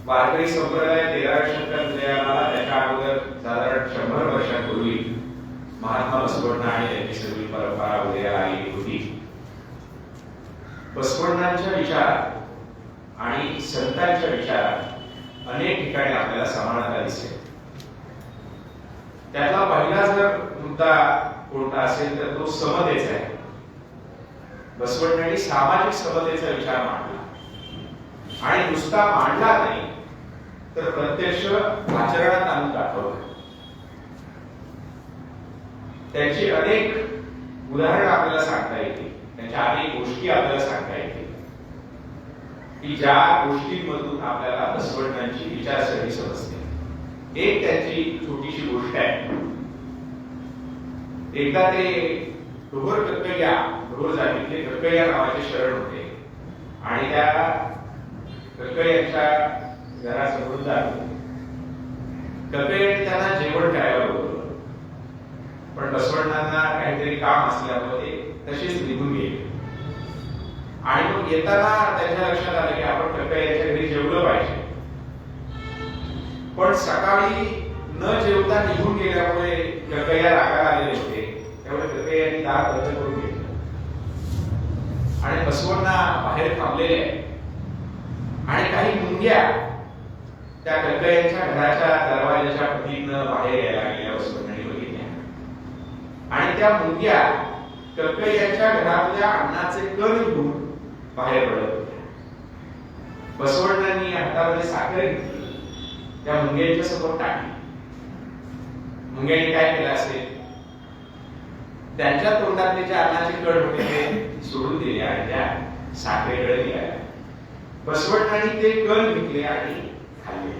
वारकरी संप्रदाय 13व्या शतकात उदयाला त्याच्या अगोदर साधारण 100 वर्षांपूर्वी महात्मा बसवण्णा आणि त्यांची सगळी परंपरा उदयाला आली होती. बसवण्णांच्या विचारात आणि संतांच्या विचारात अनेक ठिकाणी आपल्याला समानता दिसेल. त्यातला पहिला जर मुद्दा कोणता असेल तर तो समतेचा आहे. बसवण्णांनी सामाजिक समतेचा विचार मांडला आणि नुसता मांडला नाही तर प्रत्यक्ष आचरणात आणून दाखवलं. त्यांची अनेक उदाहरणं आपल्याला सांगता येतील, त्यांच्या अनेक गोष्टी आपल्याला सांगता येतील की ज्या गोष्टींमधून आपल्याला बसवण्णांची विचारसरणी समजते. एक त्यांची छोटीशी गोष्ट आहे. एकदा ते ढोर कक्कय्या, ढोर जातीतले कक्कय्या नावाचे शरण होते आणि त्या कक्कय्यांच्या घरासमोर जात कक्कय्यांनी त्यांना जेवण करायला बोलवलं, पण बसवण्णांना काहीतरी काम असल्यामुळे ते तसेच निघून गेले. आणि मग येताना त्यांच्या लक्षात आलं की आपण कक्कय्यांच्या घरी जेवलं पाहिजे, पण सकाळी न जेवता निघून गेल्यामुळे कक्कय्या रागाला आलेले होते. त्यामुळे कक्कय्यांनी दार बंद करून घेतलं आणि बसवण्णा बाहेर थांबलेले आणि काही मुंग्या त्या कक्कय्यांच्या घराच्या दरवाजाच्या पटीनं बाहेर यायला लागलेल्या बसवण्णांनी बघितल्या आणि त्या मुंग्या कक्कय्यांच्या घरातल्या अन्नाचे कण घेऊन बाहेर पडत होत्या. बसवण्णांनी हातामध्ये साखर घेतली, त्या मुंग्यांच्या समोर टाकली. मुंग्यांनी काय केलं असेल, त्यांच्या तोंडातले जे अन्नाचे कण होते ते सोडून दिले आणि त्या साखरेकडे निघाल्या. बसवण्णांनी ते कण घेतले आणि खाल्ले.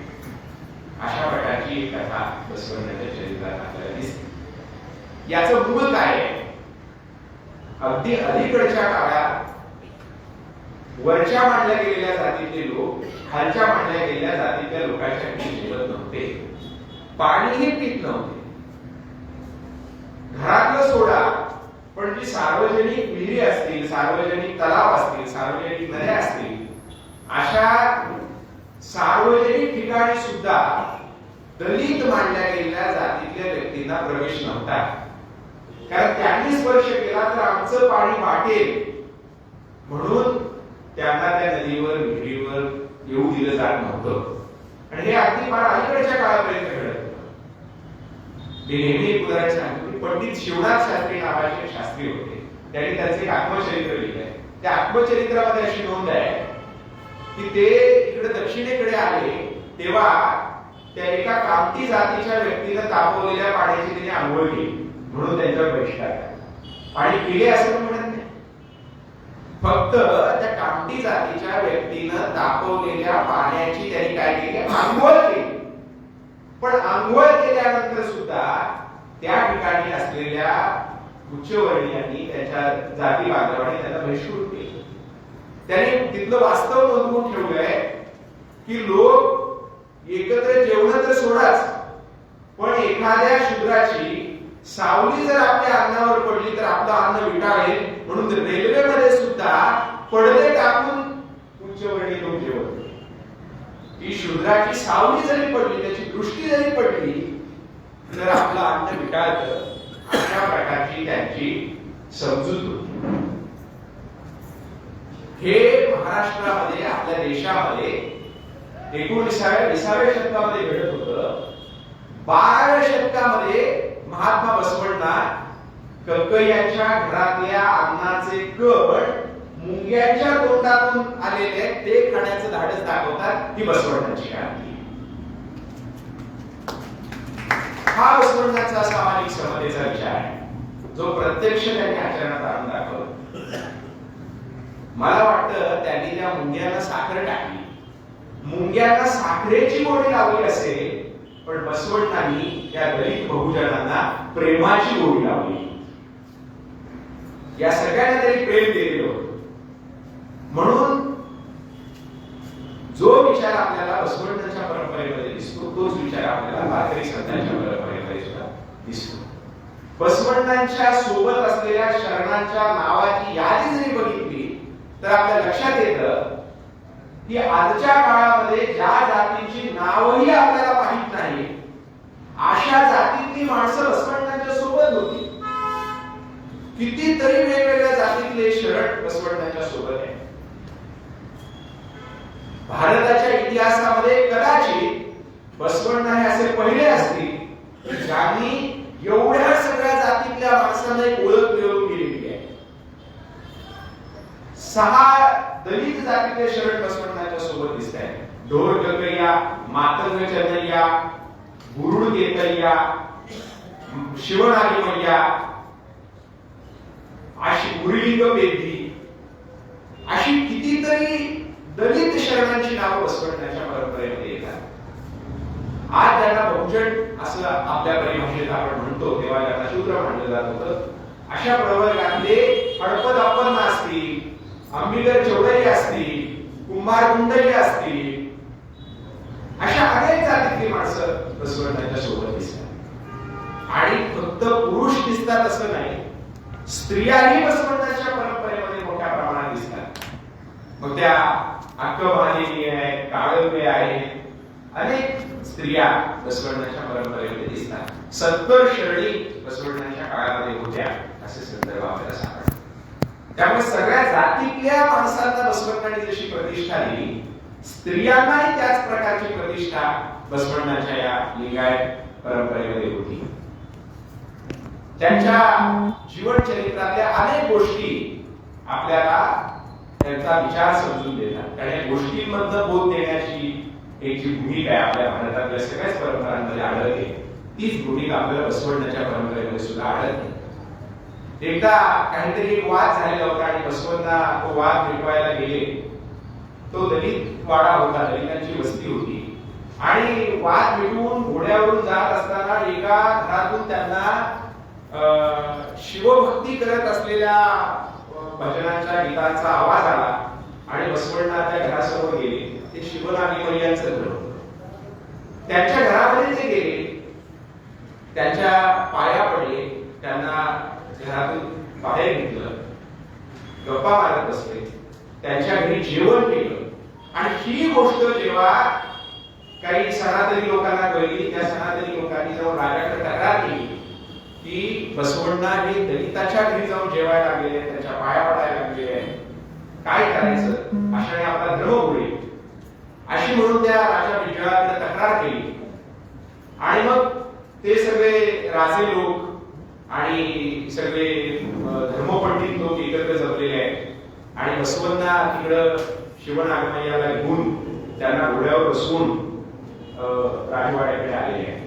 अशा प्रकारची एक कथा बसवण्णाच्या चरित्रात आपल्याला दिसते. याचं मूळ काय आहे? अगदी अलीकडच्या काळात वरच्या मांडल्या गेलेल्या जातीतले लोक खालच्या मांडल्या गेलेल्या जातीतल्या लोकांच्या घरी जेवत नव्हते, पाणीही पित नव्हते. घरातलं सोडा, पण जी सार्वजनिक विहिरी असतील, सार्वजनिक तलाव असतील, सार्वजनिक नद्या असतील, अशा सार्वजनिक ठिकाणी सुद्धा दलित मानल्या गेलेल्या जातीतल्या व्यक्तींना प्रवेश नव्हता. कारण त्यांनी स्पर्श केला तर आमचं पाणी वाटेल म्हणून त्यांना त्या नदीवर विहिरीवर येऊ दिलं जात नव्हतं. आणि हे अगदी फार अलीकडच्या काळापर्यंत घडत होतं. ते नेहमी एक उदाहरण सांगतो की पंडित शिवनाथ शास्त्री नावाचे शास्त्री होते. त्यांनी त्यांचे एक आत्मचरित्र लिहिलंय. त्या आत्मचरित्रामध्ये अशी नोंद आहे की ते इकडे दक्षिणेकडे आले तेव्हा त्या एका कामती जातीच्या व्यक्तीने तापवलेल्या पाण्याची त्यांनी आंघोळ केली म्हणून त्यांच्यावर बहिष्कार टाकला. पाणी पिले असं म्हणत नाही, फक्त त्या कामती जातीच्या व्यक्तीनं तापवलेल्या पाण्याची त्यांनी काय केली, आंघोळ केली. पण आंघोळ केल्यानंतर सुद्धा त्या ठिकाणी असलेल्या उच्चवर्णीयांनी त्यांच्या जाती बांधवांनी त्यांना बहिष्कृत केलं. त्यांनी तिथलं वास्तव नोंदवून ठेवलंय की लोक एकत्र जेवण तर सोडाच, पण एखाद्या शूद्राची सावली जर आपल्या अन्नावर पडली तर आपलं अन्न विटाळेल म्हणून रेल्वेमध्ये सुद्धा पडदे टाकून उच्चवर्णीय लोक जेवत. ती शूद्राची सावली जरी पडली, त्याची दृष्टी जरी पडली तर आपलं अन्न विटाळतं. अशा प्रकारची त्यांची समजूत होती. हे महाराष्ट्रामध्ये, आपल्या देशामध्ये 19व्या शतकामध्ये घडत होतं. 12व्या शतकामध्ये महात्मा बसवण्णा कक्कय्यांच्या घरातल्या अन्नाचे कण मुंग्यांच्या तोंडातून आलेले ते खाण्याचं धाडस दाखवतात. ही बसवण्णाची कामगिरी. हा बसवण्णाचा सामाजिक समतेचा विचार आहे जो प्रत्यक्ष त्यांनी आचरणात आणून दाखवला. मला वाटतं त्यांनी त्या मुंग्यांना साखर टाकली, मुंग्यांना साखरेची गोडी लावली असेल, पण बसवण्णांनी त्या दलित बहुजनांना प्रेमाची गोडी लावली. या सगळ्यांना त्यांनी प्रेम दिलेलं होतं. म्हणून जो विचार आपल्याला बसवण्णांच्या परंपरेमध्ये दिसतो तोच विचार आपल्याला वारकरी संतांच्या परंपरेमध्ये सुद्धा दिसतो. बसवण्णांच्या सोबत असलेल्या शरणांच्या नावाची यादी जरी बघितली तर आपल्या लक्षात येतं की आजच्या काळामध्ये ज्या जाती कितीतरी वेगवेगळ्या जातीतले शरण बसवण्णाच्या सोबत आहे. भारताच्या इतिहासामध्ये कदाचित बसवण्णा हे असे पहिले असतील ज्यांनी एवढ्या सगळ्या जातीतल्या माणसांना एक ओळख मिळवून गेलेली आहे. 6 दलित जातीतले शरण बसवण्णाच्या सोबत दिसत आहेत. ढोर टकैया, मातंग चंदय्या, गुरुड देतय्या, शिवनागी मैया, अशी गुरुलिंग पेद्दी, अशी कितीतरी दलित शरणांची नावं बसवण्याच्या परंपरेमध्ये येतात. आज ज्यांना बहुजन असं आपल्या परिभाषेत आपण म्हणतो तेव्हा ज्यांना शूद्र मानलं जात होतं, अशा प्रवर्गातले हडपद अप्पन्न असतील, अंबिगर चौधरी असतील, कुंभार कुंडली असतील, अशा अनेक जातीतली माणसं बसवण्याच्या सोबत दिसतात. आणि फक्त पुरुष दिसतात असं नाही, स्त्रियाही बसवण्याच्या परंपरेमध्ये मोठ्या प्रमाणात दिसतात. मग त्या अक्कमालेली आहे, काळवे आहे, अनेक स्त्रिया बसवण्याच्या परंपरेमध्ये दिसतात. 70 शरणी बसवण्याच्या काळामध्ये होत्या असे संदर्भ आपल्याला सापडतात. त्यामुळे सगळ्या जातीतल्या माणसांना बसवण्याने जशी प्रतिष्ठा दिली, स्त्रियांनाही त्याच प्रकारची प्रतिष्ठा बसवण्याच्या या लिंगायत परंपरेमध्ये होती. त्यांच्या जीवन चरित्रातल्या अनेक गोष्टी आपल्याला त्यांचा विचार समजून देतात. आणि या गोष्टींमधनं बोध देण्याची एक जी भूमिका आहे आपल्या भारतातल्या सगळ्याच परंपरांमध्ये आढळते, तीच भूमिका आपल्याला बसवण्याच्या परंपरेमध्ये सुद्धा आढळते. एकदा काहीतरी एक वाद झालेला होता आणि बसवण्णा तो वाद मिटवायला गेले. तो दलित वाडा होता, दलितांची वस्ती होती. आणि वाद मिटवून घोड्यावरून जात असताना एका घरातून त्यांना शिवभक्ती करत असलेल्या भजनांच्या गीतांचा आवाज आला आणि बसवण्णा त्या घरासमोर गेले. ते शिवनागी मैयांचं घर होतं. त्यांच्या घरामध्ये ते गेले, त्यांच्या पाया पडले, त्यांना घरातून बाहेर घेतलं, गप्पा मारत बसले, त्यांच्या घरी जेवण केलं. आणि ही गोष्ट जेव्हा काही सनातनी लोकांना कळली, त्या सनातनी लोकांनी जाऊन राजाकडे तक्रार केली की बसवण्णा हे दलिताच्या घरी जाऊन जेवायला लागले, त्यांच्या पाया पडायला लागले, काय करायचं, अशाने आपला धर्म बुडेल अशी म्हणून त्या राजा विजयाने तक्रार केली. आणि मग ते सगळे राजे लोक आणि सगळे धर्मपंडित लोक एकत्र जमलेले आहेत आणि बसवण्णा तिकडं शिवनागमय्याला घेऊन त्यांना घोड्यावर बसवून राजवाड्याकडे आलेले आहेत.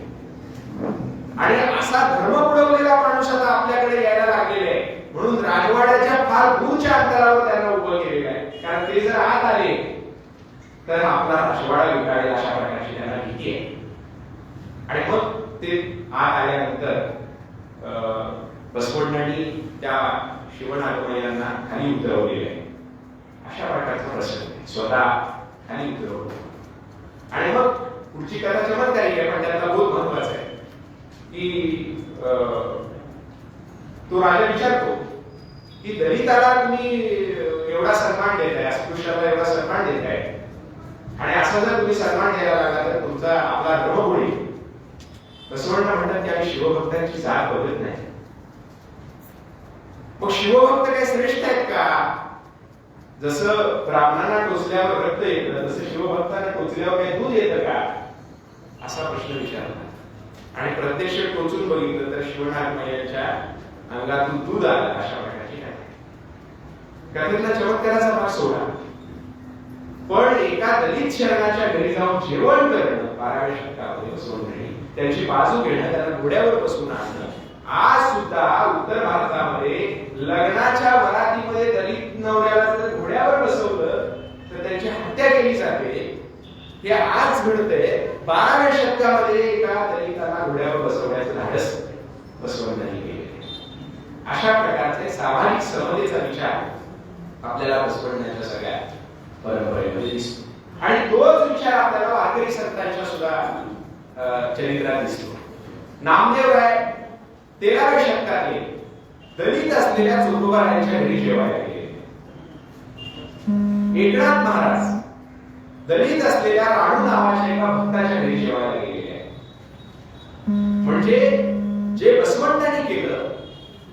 आणि असा धर्म बुडवलेला माणूस आता आपल्याकडे यायला लागलेला आहे म्हणून राजवाड्याच्या फार दूरच्या अंतरावर त्यांना उभं केलेलं आहे. कारण ते जर आत आले तर आपला राजवाडा विकाळेल अशा प्रकारची त्यांना भीती आहे. आणि मग ते आत आल्यानंतर बसवण्णांनी त्या शिवनागमय्यांना खाली उतरवलेलं आहे. अशा प्रकारचा प्रसंग आहे, स्वतः खाली उतरवलं. आणि मग पुढची कथा चमत्कारिक आहे, पण त्यातला बोध महत्वाचा आहे की तो राजा विचारतो की दलिताला तुम्ही एवढा सन्मान देताय, अस्पृश्याला एवढा सन्मान देताय, आणि असा जर तुम्ही सन्मान द्यायला लागला तर तुमचा आपला धर्म बुडेल. बसवण्णा म्हणतात की आम्ही शिवभक्तांची जात बघत नाही. मग शिवभक्त काही श्रेष्ठ आहेत का? जसं ब्राह्मणांना टोचल्यावर रक्त येतं तसं शिवभक्तांना टोचल्यावर काही दूध येतं का, असा प्रश्न विचारला. आणि प्रत्यक्ष टोचून बघितलं तर शिवनागमय्यांच्या अंगातून दूध आलं अशा प्रकारची कथेतला चमत्काराचा भाग सोडा. पण एका दलित शरणाच्या घरी जाऊन जेवण करणं 12व्या शतकामध्ये बसवण्णांनी त्यांची बाजू घेणं, त्यांना घोड्यावर बसवून आणणं. आज सुद्धा उत्तर भारतामध्ये लग्नाच्या वरातीमध्ये दलित नवऱ्याला जर घोड्यावर बसवलं तर त्यांची हत्या केली जाते. हे आज घडतंय. 12व्या शतकामध्ये एका दलिताला घोड्यावर बसवण्याचं धाडस बसवण्णांनी केले. अशा प्रकारचे सामाजिक समतेचा विचार आपल्याला बसवण्याच्या सगळ्या परंपरेमध्ये दिसतो. आणि तोच विचार आपल्याला वारकरी संतांच्या सुद्धा चरित्रात दिसतो. नामदेव राय 13व्या शतकातले दलित असलेल्या चोखोबारायांच्या घरी जेवायला गेले. एकनाथ महाराज दलित असलेल्या राणू नावाच्या एका भक्ताच्या घरी जेवायला गेलेले आहे. म्हणजे जे बसवण्णांनी केलं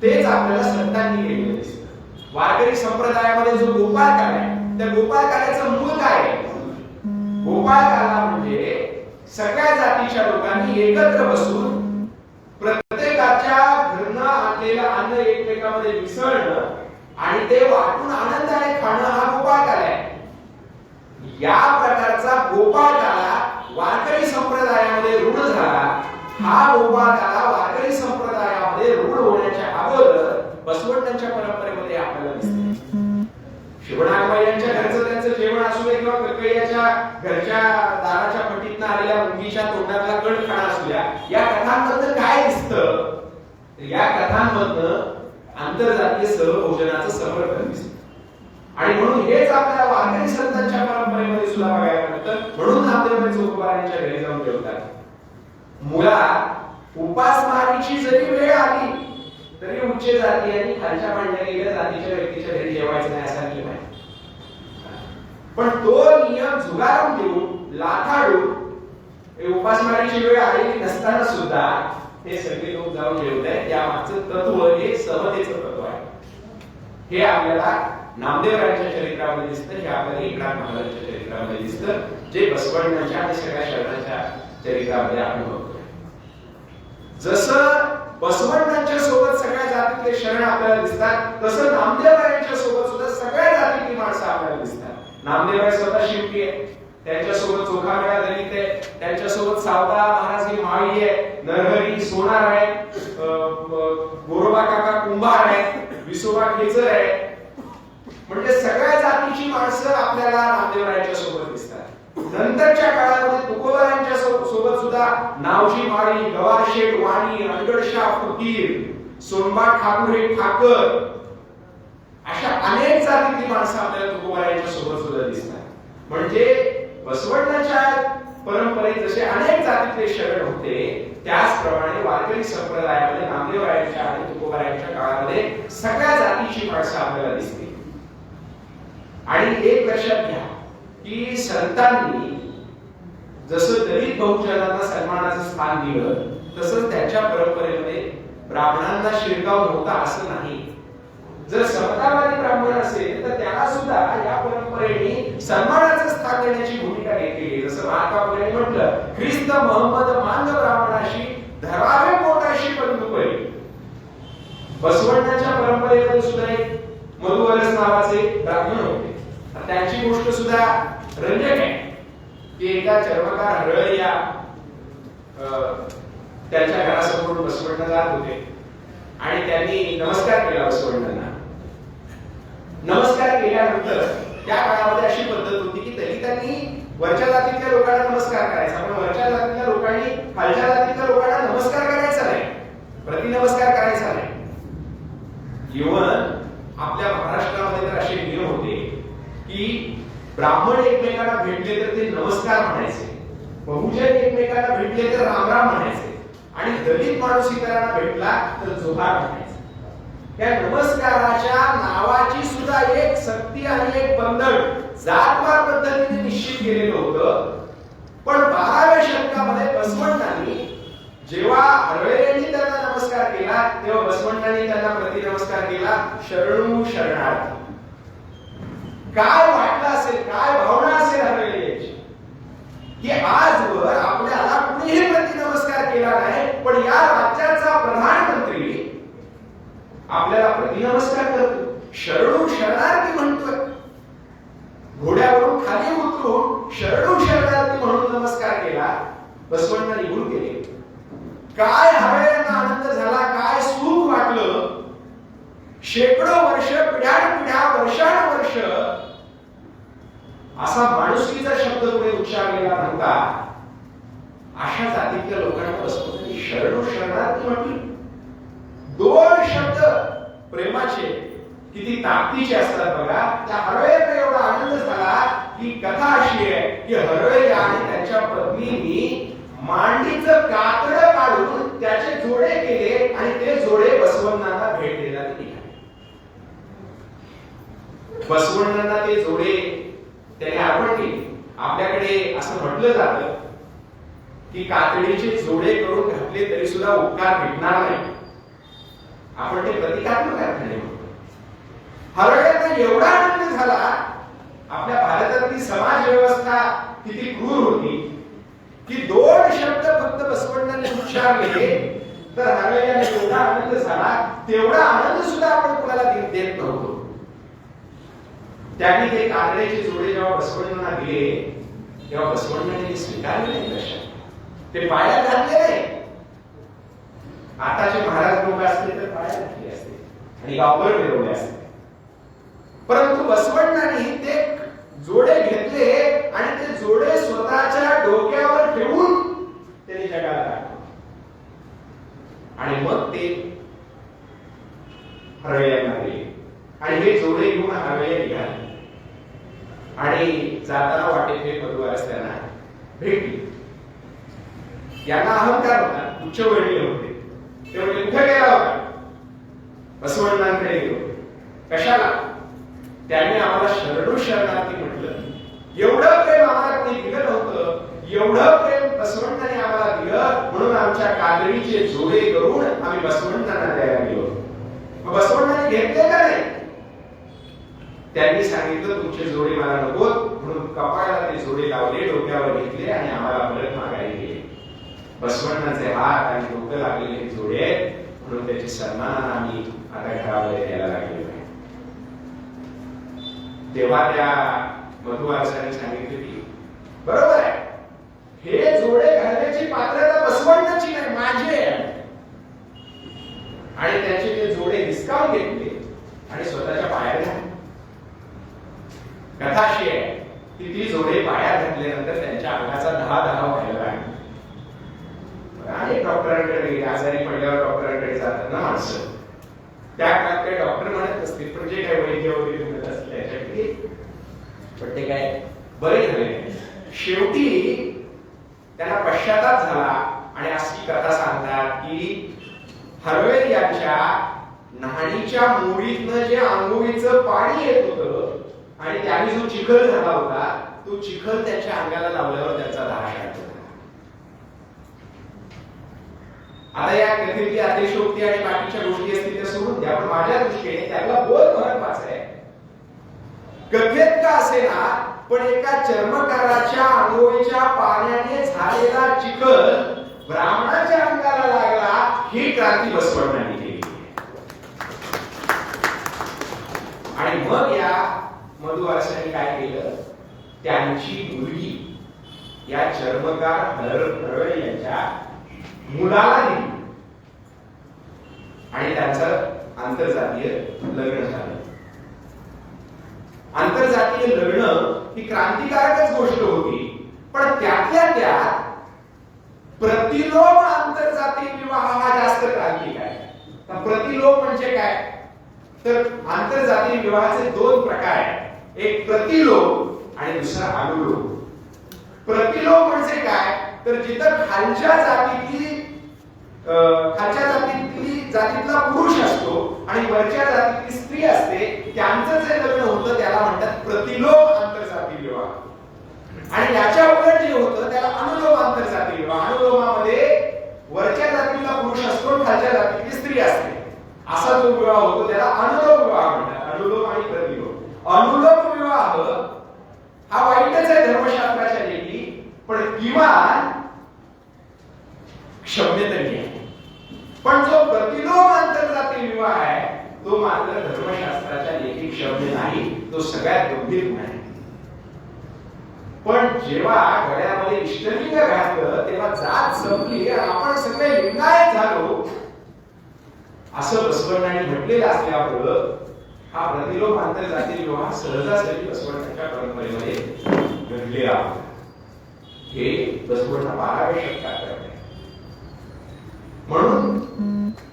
तेच आपल्याला संतांनी केलेलं दिसतं. वारकरी संप्रदायामध्ये जो गोपाळ काळ आहे, त्या गोपाळ काळाचं मूळ काय आहे? गोपाळ काळ म्हणजे सगळ्या जातीच्या लोकांनी एकत्र बसून प्रत्येकाच्या घरनं आणलेलं अन्न एकमेकांमध्ये मिसळणं आणि ते वाटून आनंदाने खाणं हा गोपाळ काळ आहे. या प्रकारचा गोपाळ काळा वारकरी संप्रदायामध्ये रूढ झाला. हा गोपाळ काळा वारकरी संप्रदायामध्ये रूढ होण्याच्या अगोदर बसवण्णांच्या परंपरेमध्ये आपल्याला दिसते. शिवणागबाईंच्या घरचं त्यांचं जेवण असू दे किंवा कक्कैयाच्या घरच्या दाराच्या पटीतनं आलेल्या मुंगीच्या तोंडातला कण खाणं असू द्या, या कथांमधलं काय दिसतं? या कथांमधनं आंतरजातीय सहभोजनाचं समर्थन दिसतं. आणि म्हणून हेच आपल्याला वारकरी संतांच्या परंपरेमध्ये सुद्धा बघायला मिळतं. म्हणून नामदेव चोखोबारांच्या घरी जाऊन जेवतात. मुळात उपासमारीची जरी वेळ आली तरी उच्च जाती आणि खालच्या मांडल्या गेलेल्या जातीच्या व्यक्तीच्या घरी जेवायचं नाही असा नियम आहे. पण तो नियम झुगारून देऊन लाथाडून उपासमारीची वेळ आलेली नसताना सुद्धा हे सगळे लोक जाऊन जेवत आहेत. या मागचं तत्व हे समतेचं तत्व आहे. हे आपल्याला नामदेवरायांच्या चरित्रामध्ये दिसतं, हे आपल्याला एकनाथ महाराजांच्या चरित्रामध्ये दिसतं, जे बसवण्णांच्या आणि सगळ्या शरणांच्या चरित्रामध्ये आपण बघतोय. जसं बसवण्णांच्या सोबत सगळ्या जातीतले शरण आपल्याला दिसतात, तसं नामदेवरायांच्या सोबत सुद्धा सगळ्या जातीतली माणसं आपल्याला दिसतात. नामदेवराय स्वतः शिंपी आहे, त्यांच्यासोबत चोखामेळा दलित आहे, त्यांच्यासोबत सावता महाराज ही माळी आहे, नरहरी सोनार आहे, गोरोबा काका कुंभार आहे, विसोबा खेचर आहे. म्हणजे सगळ्या जातीची माणसं आपल्याला नामदेवरायांच्या सोबत दिसतात. नंतरच्या काळामध्ये तुकोबारांच्या सोबत सुद्धा नावजी माळी, गवारशेठ वाणी, अनगडशाह फकीर, सोनबा ठाकूर हे ठाकर, अशा अनेक जातीतली माणसं आपल्याला तुकोबारांच्या सोबत सुद्धा दिसतात. म्हणजे बसवण्णाच्या परंपरेत जसे अनेक जातीतले शरण होते, त्याचप्रमाणे वारकरी संप्रदायामध्ये नामदेवरायांच्या आणि तुकोबारायांच्या काळामध्ये सगळ्या जातीची माणसं आपल्याला दिसते. आणि एक लक्षात घ्या की संतांनी जसं दलित बहुजनांना सन्मानाचं स्थान दिलं, तसंच त्यांच्या परंपरेमध्ये ब्राह्मणांना शिरकाव नव्हता असं नाही. जर समतावादी ब्राह्मण असेल तर त्याला सुद्धा या परंपरेने सन्मानाचं स्थान देण्याची भूमिका घेतलेली. जसं महात्मा फुलेंनी म्हटलं, ख्रिस्त मोहम्मद मांग ब्राह्मणाशी धरावे पोटाशी बंधुपरी. बसवण्णाच्या परंपरेमध्ये सुद्धा एक मधुवरस नावाचे ब्राह्मण होते. त्यांची गोष्ट सुद्धा रंजक आहे की एका चर्मकार हरळ या त्यांच्या घरासमोर बसवण्ण जात होते आणि त्यांनी नमस्कार केला बसवण्णांना. नमस्कार केल्यानंतर त्या काळामध्ये अशी पद्धत होती की दलितांनी वरच्या जातीतल्या लोकांना नमस्कार करायचा, पण वरच्या जातीतल्या लोकांनी खालच्या जातीतल्या लोकांना नमस्कार करायचा नाही, प्रतिनमस्कार करायचा नाही. इव्हन आपल्या महाराष्ट्रामध्ये तर असे नियम होते की ब्राह्मण एकमेकांना भेटले तर ते नमस्कार म्हणायचे, बहुजन एकमेकांना भेटले तर रामराम म्हणायचे, आणि दलित माणूस इतरांना भेटला तर जोहार म्हणायचे. त्या नमस्काराच्या नावाची सुद्धा एक सक्ती आणि एक बंधन जातवार पद्धतीने निश्चित केलेलं होतं. पण 12व्या शतकामध्ये बसवण्णांनी जेव्हा हरळेंनी त्यांना नमस्कार केला, तेव्हा बसवण्णांनी त्यांना प्रतिनमस्कार केला, शरणू शरणार्थी. काय वाटलं असेल, काय भावना असेल हरळेंची की आजवर आपल्याला कुणीही प्रतिनमस्कार केला नाही, पण या राज्याचा प्रधानमंत्री आपल्याला प्रतिनमस्कार करतो, शरणू शरणार्थी म्हणतोय. घोड्यावरून खाली उतरून शरणू शरणार्थी म्हणून नमस्कार केला. बसवण्ण निघून गेले. काय हरळेंना आनंद झाला, काय सुख वाटलं. शेकडो वर्ष, पिढ्यानपिढ्या, वर्षानुवर्ष असा माणुसकीचा शब्द पुढे उच्चारलेला नव्हता. अशा जातीतल्या लोकांना बसवण्णांनी शरणू शरणार्थी म्हटलं. दोन शब्द प्रेमाचे किती ताकदीचे असतात बघा. त्या हरळेला एवढा आनंद झाला की कथा अशी आहे की हरळे आणि त्यांच्या पत्नींनी मांडीचं कातडं काढून त्याचे जोडे केले आणि ते जोडे बसवण्णांना भेट द्यायला निघाले. बसवण्णांना ते जोडे त्याने अर्पण केले. आपल्याकडे असं म्हटलं जातं की कातडीचे जोडे करून घातले तरी सुद्धा उपकार भेटणार नाही. आपण ते प्रतिकात्मक अर्थाने म्हणतो. हरवळ्यांना एवढा आनंद झाला, आपल्या भारतातली समाज व्यवस्था किती क्रूर होती की 2 शब्द फक्त बसवण्णांनी उच्चारले तर हरवळ्यांना एवढा आनंद झाला, तेवढा आनंद सुद्धा आपण कोणाला देत नव्हतो. त्यांनी ते कांदळ्याचे जोडे जेव्हा बसवण्णांना दिले तेव्हा बसवण्णांनी स्वीकारले नाही. कशा ते पायात घातले नाही. आताचे महाराज लोक असते तर पायात घातले असते आणि गावभर मिरवले असते, परंतु बसवण्णांनी ते जोडे घेतले आणि ते जोडे स्वतःच्या डोक्यावर ठेवून त्यांनी जगाला दाखवले आणि मग ते हरवळ्यांना दिले आणि हे जोडे घेऊन हरवळे निघाले आणि जाताना वाटेत मधुवारस त्यांना भेटली. यांना अहंकार होता, उच्चवर्णीय होते. ते म्हणजे कुठे गेला होता? बसवण्णांकडे गेलो. कशाला? त्यांनी आम्हाला शरणू शरणार्थी म्हटलं. एवढं प्रेम आम्हाला कोणी दिलं नव्हतं, एवढं प्रेम बसवण्णांनी आम्हाला दिलं, म्हणून आमच्या कादरीचे जोडे करून आम्ही बसवण्णांना द्यायला गेलो. मग बसवण्णांनी घेतले का नाही? त्यांनी सांगितलं तुमचे जोडे मला नकोत, म्हणून कपाळाला ते जोडे लावले, डोक्यावर घेतले आणि आम्हाला परत मागायला गेले. बसवण्णांचे हात आणि डोकं लागलेले जोडे आहेत, म्हणून त्याची सन्मानाने आम्ही आता घरामध्ये द्यायला लागलेलो आहे. तेव्हा त्या मधुवारसाने सांगितले की बरोबर आहे, हे जोडे घालण्याची पात्रता बसवण्णाची नाही, माझी आहे. आणि त्यांचे ते जोडे हिसकावून घेतले आणि स्वतःच्या पायात घातले. कथा अशी आहे की ती जोडे पायात घातल्यानंतर त्यांच्या अंगाचा 10 व्हायला लागला. आणि डॉक्टरांकडे गेले. आजारी पडल्यावर डॉक्टरांकडे जातात ना माणसं. त्या काळात काही डॉक्टर म्हणत असतील, पण जे काही वैद्य वगैरे म्हणत असतील त्याच्याकडे, पण ते काय बरे झाले. शेवटी त्यांना पश्चाताप झाला आणि अशी कथा सांगतात की हरवेल यांच्या न्हाणीच्या मोडीतनं जे आंघोळीचं पाणी येत होतं आणि त्याने जो चिखल झाला होता, तो चिखल त्याच्या अंगाला लावल्यावर त्याचा दाह शांत झाला. आता या कथेतली अतिशयोक्ती आणि बाकीच्या गोष्टी असतील त्या सोडून द्या, पण माझ्या दृष्टीने त्याला बोध महत्वाचा आहे. कथेत का असेना, पण एका चर्मकाराच्या आंघोळीच्या पाण्याने झालेला चिखल ब्राह्मणाच्या अंगाला लागला, ही क्रांती बसवण्णांनी केली. आणि मग या मधुवारसांनी काय केलं, त्यांची मुलगी या चर्मकार हरवळे यांच्या मुलाला दिली आणि त्यांचं आंतरजातीय लग्न झालं. आंतरजातीय लग्न ही क्रांतिकारकच गोष्ट होती, पण त्यातल्या त्यात प्रतिलोम आंतरजातीय विवाह हा जास्त क्रांतिक आहे. प्रतिलोम म्हणजे काय, तर आंतरजातीय विवाहाचे 2 प्रकार आहेत. एक प्रतिलोम आणि दुसरा अनुलोम. प्रतिलोम म्हणजे काय, तर जिथं खालच्या जातीतला पुरुष असतो आणि वरच्या जातीतली स्त्री असते, त्यांचं जे लग्न होतं त्याला म्हणतात प्रतिलोम आंतरजातीय विवाह. आणि याच्या उलट जे होतं त्याला अनुलोम आंतरजातीय विवाह. अनुलोमामध्ये वरच्या जातीतला पुरुष असतो, खालच्या जातीतली स्त्री असते, असा जो विवाह होतो त्याला अनुलोम विवाह म्हणतात. अनुलोम आणि प्रतिलोम. अनुलोम विवाह हा वाईटच आहे धर्मशास्त्राच्या लेखी, पण किमान क्षम्य तरी आहे. पण जो प्रतिलोम आंतरजातीय विवाह आहे तो मात्र धर्मशास्त्राच्या लेखी क्षम्य नाही, तो सगळ्यात गंभीर गुन्हा आहे. पण जेव्हा गळ्यामध्ये इष्टलिंग घातलं तेव्हा जात संपली, आपण सगळे लिंगायत झालो असं बसवण्णांनी म्हटलेलं असल्यामुळं हा प्रतिलोम आंतरजातीय विवाह सहजासहजी बसवण्णांच्या परंपरेमध्ये घडलेला आहे. हे बसवण्णा 12व्या शतकात आहे. म्हणून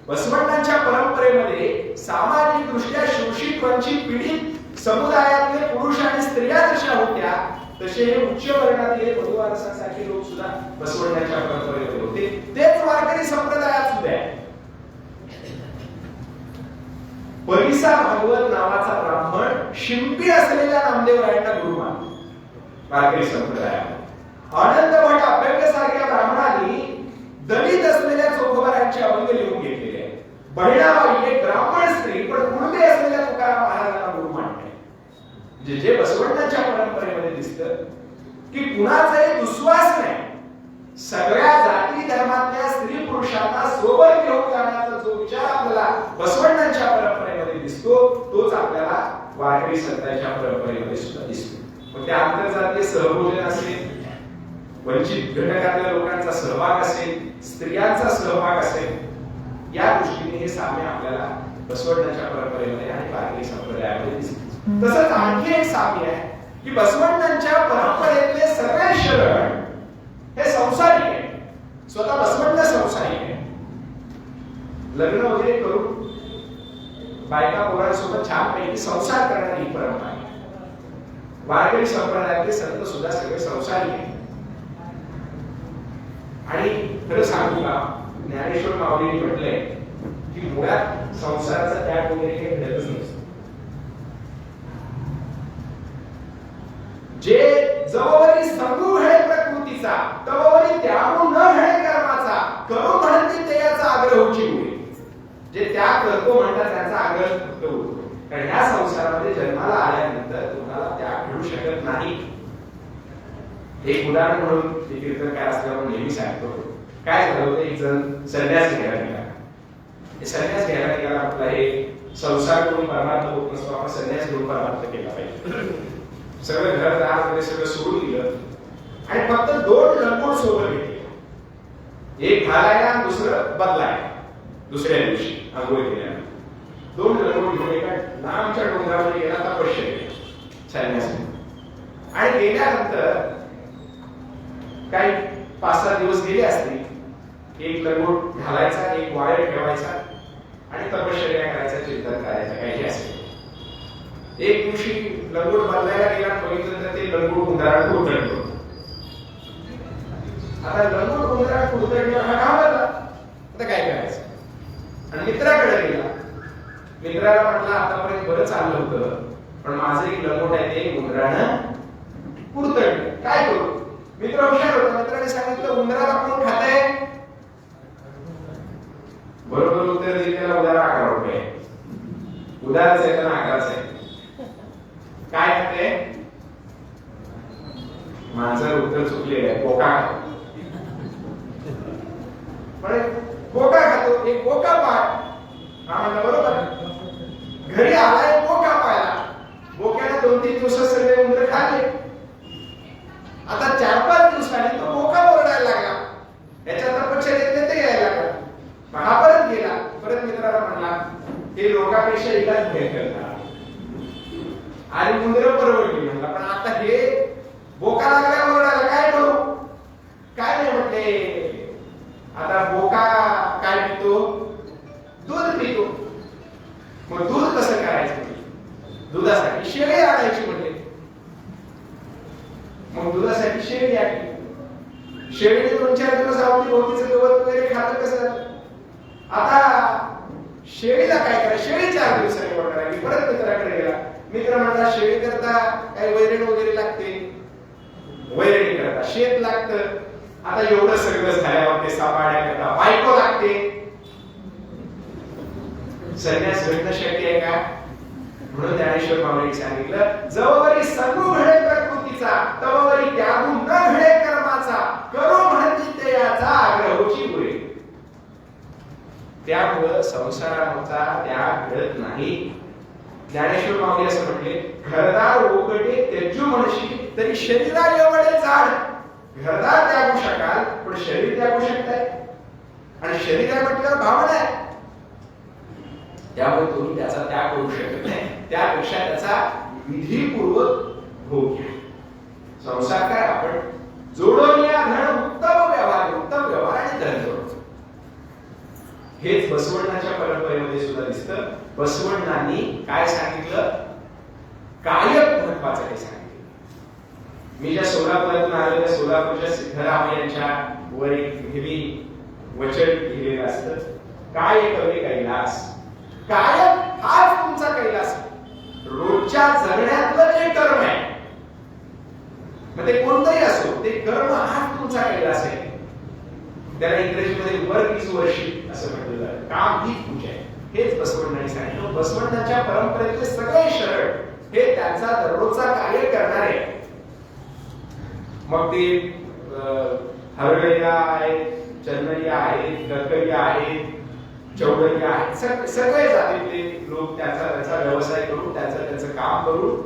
बसवण्णांच्या परंपरेमध्ये सामाजिक दृष्ट्या शोषित वंचित पीडित समुदायातले पुरुष आणि स्त्रिया जशा होत्या तसे हे उच्च वर्णातले मधुवारसांसारखे लोक सुद्धा बसवण्णांच्या परंपरेमध्ये होते. तेच वारकरी संप्रदायात सुद्धा आहे. परिसा भागवत नावाचा ब्राह्मण शिंपी असलेल्या नामदेवरायांना गुरु मानतो वारकरी संप्रदायात. अनंत भट अभ्यंग सारख्या ब्राह्मणांनी दलित असलेल्या चोखोबारांचे अभंग लिहून घेतलेले आहेत. बहिणाबाई दुस्वास नाही, सगळ्या जाती धर्मातल्या स्त्री पुरुषांना सोबत घेऊन जाण्याचा जो विचार आपल्याला बसवण्णांच्या परंपरेमध्ये दिसतो, तोच आपल्याला वारकरी संतांच्या परंपरेमध्ये सुद्धा दिसतो. मग त्या आंतरजातीय सहभोजन असेल, वंचित घटकातल्या लोकांचा सहभाग असेल, स्त्रियांचा सहभाग असेल, या दृष्टीने हे साम्य आपल्याला बसवण्णाच्या परंपरेमध्ये आणि वारकरी संप्रदायामध्ये दिसते. तसंच आणखी एक साम्य आहे की बसवण्णांच्या परंपरेतले सगळे शरण हे संसारिक आहे. स्वतः बसवण्ण संसारिक आहे. लग्न वगैरे करून बायका पोरांसोबत छानपैकी संसार करणारी ही परंपरा आहे. वारकरी संप्रदायातले संत सुद्धा सगळे संसारिक आहे. आणि खरं सांगू का, ज्ञानेश्वर माऊलींनी म्हटलंय की मुळात संसाराचा त्याग वगैरे काही घडतच नसतो. जे जवळी संगू आहे प्रकृतीचा, तवरी त्यागू न आहे कर्माचा, करू म्हणते ते याचा आग्रह होईल. जे त्याग करतो म्हणतात त्याचा आग्रह फक्त होतो. कारण ह्या संसारामध्ये जन्माला आल्यानंतर तुम्हाला त्याग घडू शकत नाही. एक उदाहरण म्हणून ते कीर्तनकार असल्यावर नेहमी सांगतो. काय झालं होतं, एक जण संन्यास घ्यायला निघाला. संन्यास घ्यायला निघाला आपला हे संसार करून परमार्थ होत नसतो, आपण संन्यास घेऊन परमार्थ केला पाहिजे. सगळं घर दार वगैरे सगळं सोडून दिलं आणि फक्त 2 लंगोट सोबत घेतले. एक घालायला, दुसरं बदलायला. दुसऱ्या दिवशी आंघोळ केल्यानंतर 2 लंगोट घेऊन एका लांबच्या डोंगरामध्ये गेला, तपश्चर्या केली संन्यास. आणि गेल्यानंतर काही 5-6 दिवस गेले असतील. एक लंगोट घालायचा, एक वायर ठेवायचा आणि तपश्चर्या करायचा, चिंतन करायचं, काही असेल. एक दिवशी लंगोट बदलायला गेला, बघितलं तर ते लंगोट उंदरात उतरलं. आता लंगोट उंदरात उतरल्यावर हा घाबरला. आता काय करायचं? आणि मित्राकडे गेला. मित्राला म्हटलं, आतापर्यंत बरं चाललं होतं, पण माझं एक लंगोट आहे ते उंदरानं उतरलं, काय करू? मित्र हुशार होता. मित्राने सांगितलं, उंदराला कोण खाताय? बरोबर उत्तर दिलं त्याला, उदार 11 रुपये. उदारच आहे तर 11च आहे. काय खाते? माझं उत्तर चुकले आहे, बोका खातो. बोका खातो, एक बोका पाय. हा म्हणला बरोबर. घरी आलाय बोका पायला. बोक्याने 2-3 दिवसात सगळे उंदर खाल्ले. आता 4-5 दिवसांनी तो बोका ओरडायला लागला. याच्या तपश्चर्येत ते यायला लागला. हा परत गेला. परत मित्राला म्हणला, हे लोकांपेक्षा एकाच भेट करतात आणि उंदर परवडली म्हणला. पण आता हे बोका लागल्या ओरडायला काय करू? काय नाही म्हटले. आता बोका काय पितो? दूध पितो. मग दूध कसं करायचं? दुधासाठी शेळी आणायची म्हटले. मग दुधासाठी शेळी आणली. शेळीने 2-4 दिवस अवतीभोवतीचं गवत वगैरे खाल्लं कसं? आता शेळीला काय करायचं? शेळी 4 दिवसांनी ओरडायला. परत मित्राकडे गेला. मित्र म्हणला, शेळी करता काही वैरण वगैरे लागते, वैरणी करता शेत लागतं. आता एवढं सगळं झाल्यावर ते सांभाळण्या करता बायको लागते. संन्यास घडणं शक्य आहे का? म्हणून ज्ञानेश्वर माऊलींनी सांगितलं, जवळी संगू घडे प्रकृतीचा, तवरी त्यागू न घडे कर्माचा, करो म्हणती ते याचा आग्रहोची गुरे. त्यामुळं संसाराचा त्याग घडत नाही. ज्ञानेश्वर माऊली असं म्हटले, घरदार ओकटे त्यजू म्हणशी तरी शरीरा एवढे जाड. घरदार त्यागू शकाल पण शरीर त्यागू शकताय, आणि शरीर आहे म्हटल्यावर भावना आहे. त्यामुळे तुम्ही त्याचा त्याग करू शकत नाही. त्यापेक्षा त्याचा विधीपूर्वक भोग घ्या. संसार काय आपण जोडून या धन उत्तम व्यवहार आणि धन जोडतो. हेच बसवण्णाच्या परंपरेमध्ये सुद्धा दिसतं. बसवण्णांनी काय सांगितलं? कायक महत्वाचं हे सांगितलं. मी ज्या सोलापुरातून आलो त्या सोलापूरच्या सिद्धरामय्यांच्या वर एक नेहमी वचन लिहिलेलं असतं, काय कवे कैलास. कायक हाच तुमचा कैलास. रोजच्या जगण्यातलं जे कर्म आहे, मग ते कोणतंही असो, ते कर्म हाच तुमचा कैलास आहे. त्याला इंग्रजीमध्ये वर्क इज वर्शिप असं म्हटलं जातं. काम ही पूजा आहे. हेच बसवण्णांनी सांगितलं. बसवण्णाच्या परंपरेतले सगळे शरण हे त्यांचा दररोजचा कार्य करणारे. मग ते हरगळ्या आहेत, चंदनिया आहेत, गरगरिया आहेत, चौडरिया आहेत, सगळे जातीतले लोक त्याचा व्यवसाय करून त्याचं काम करून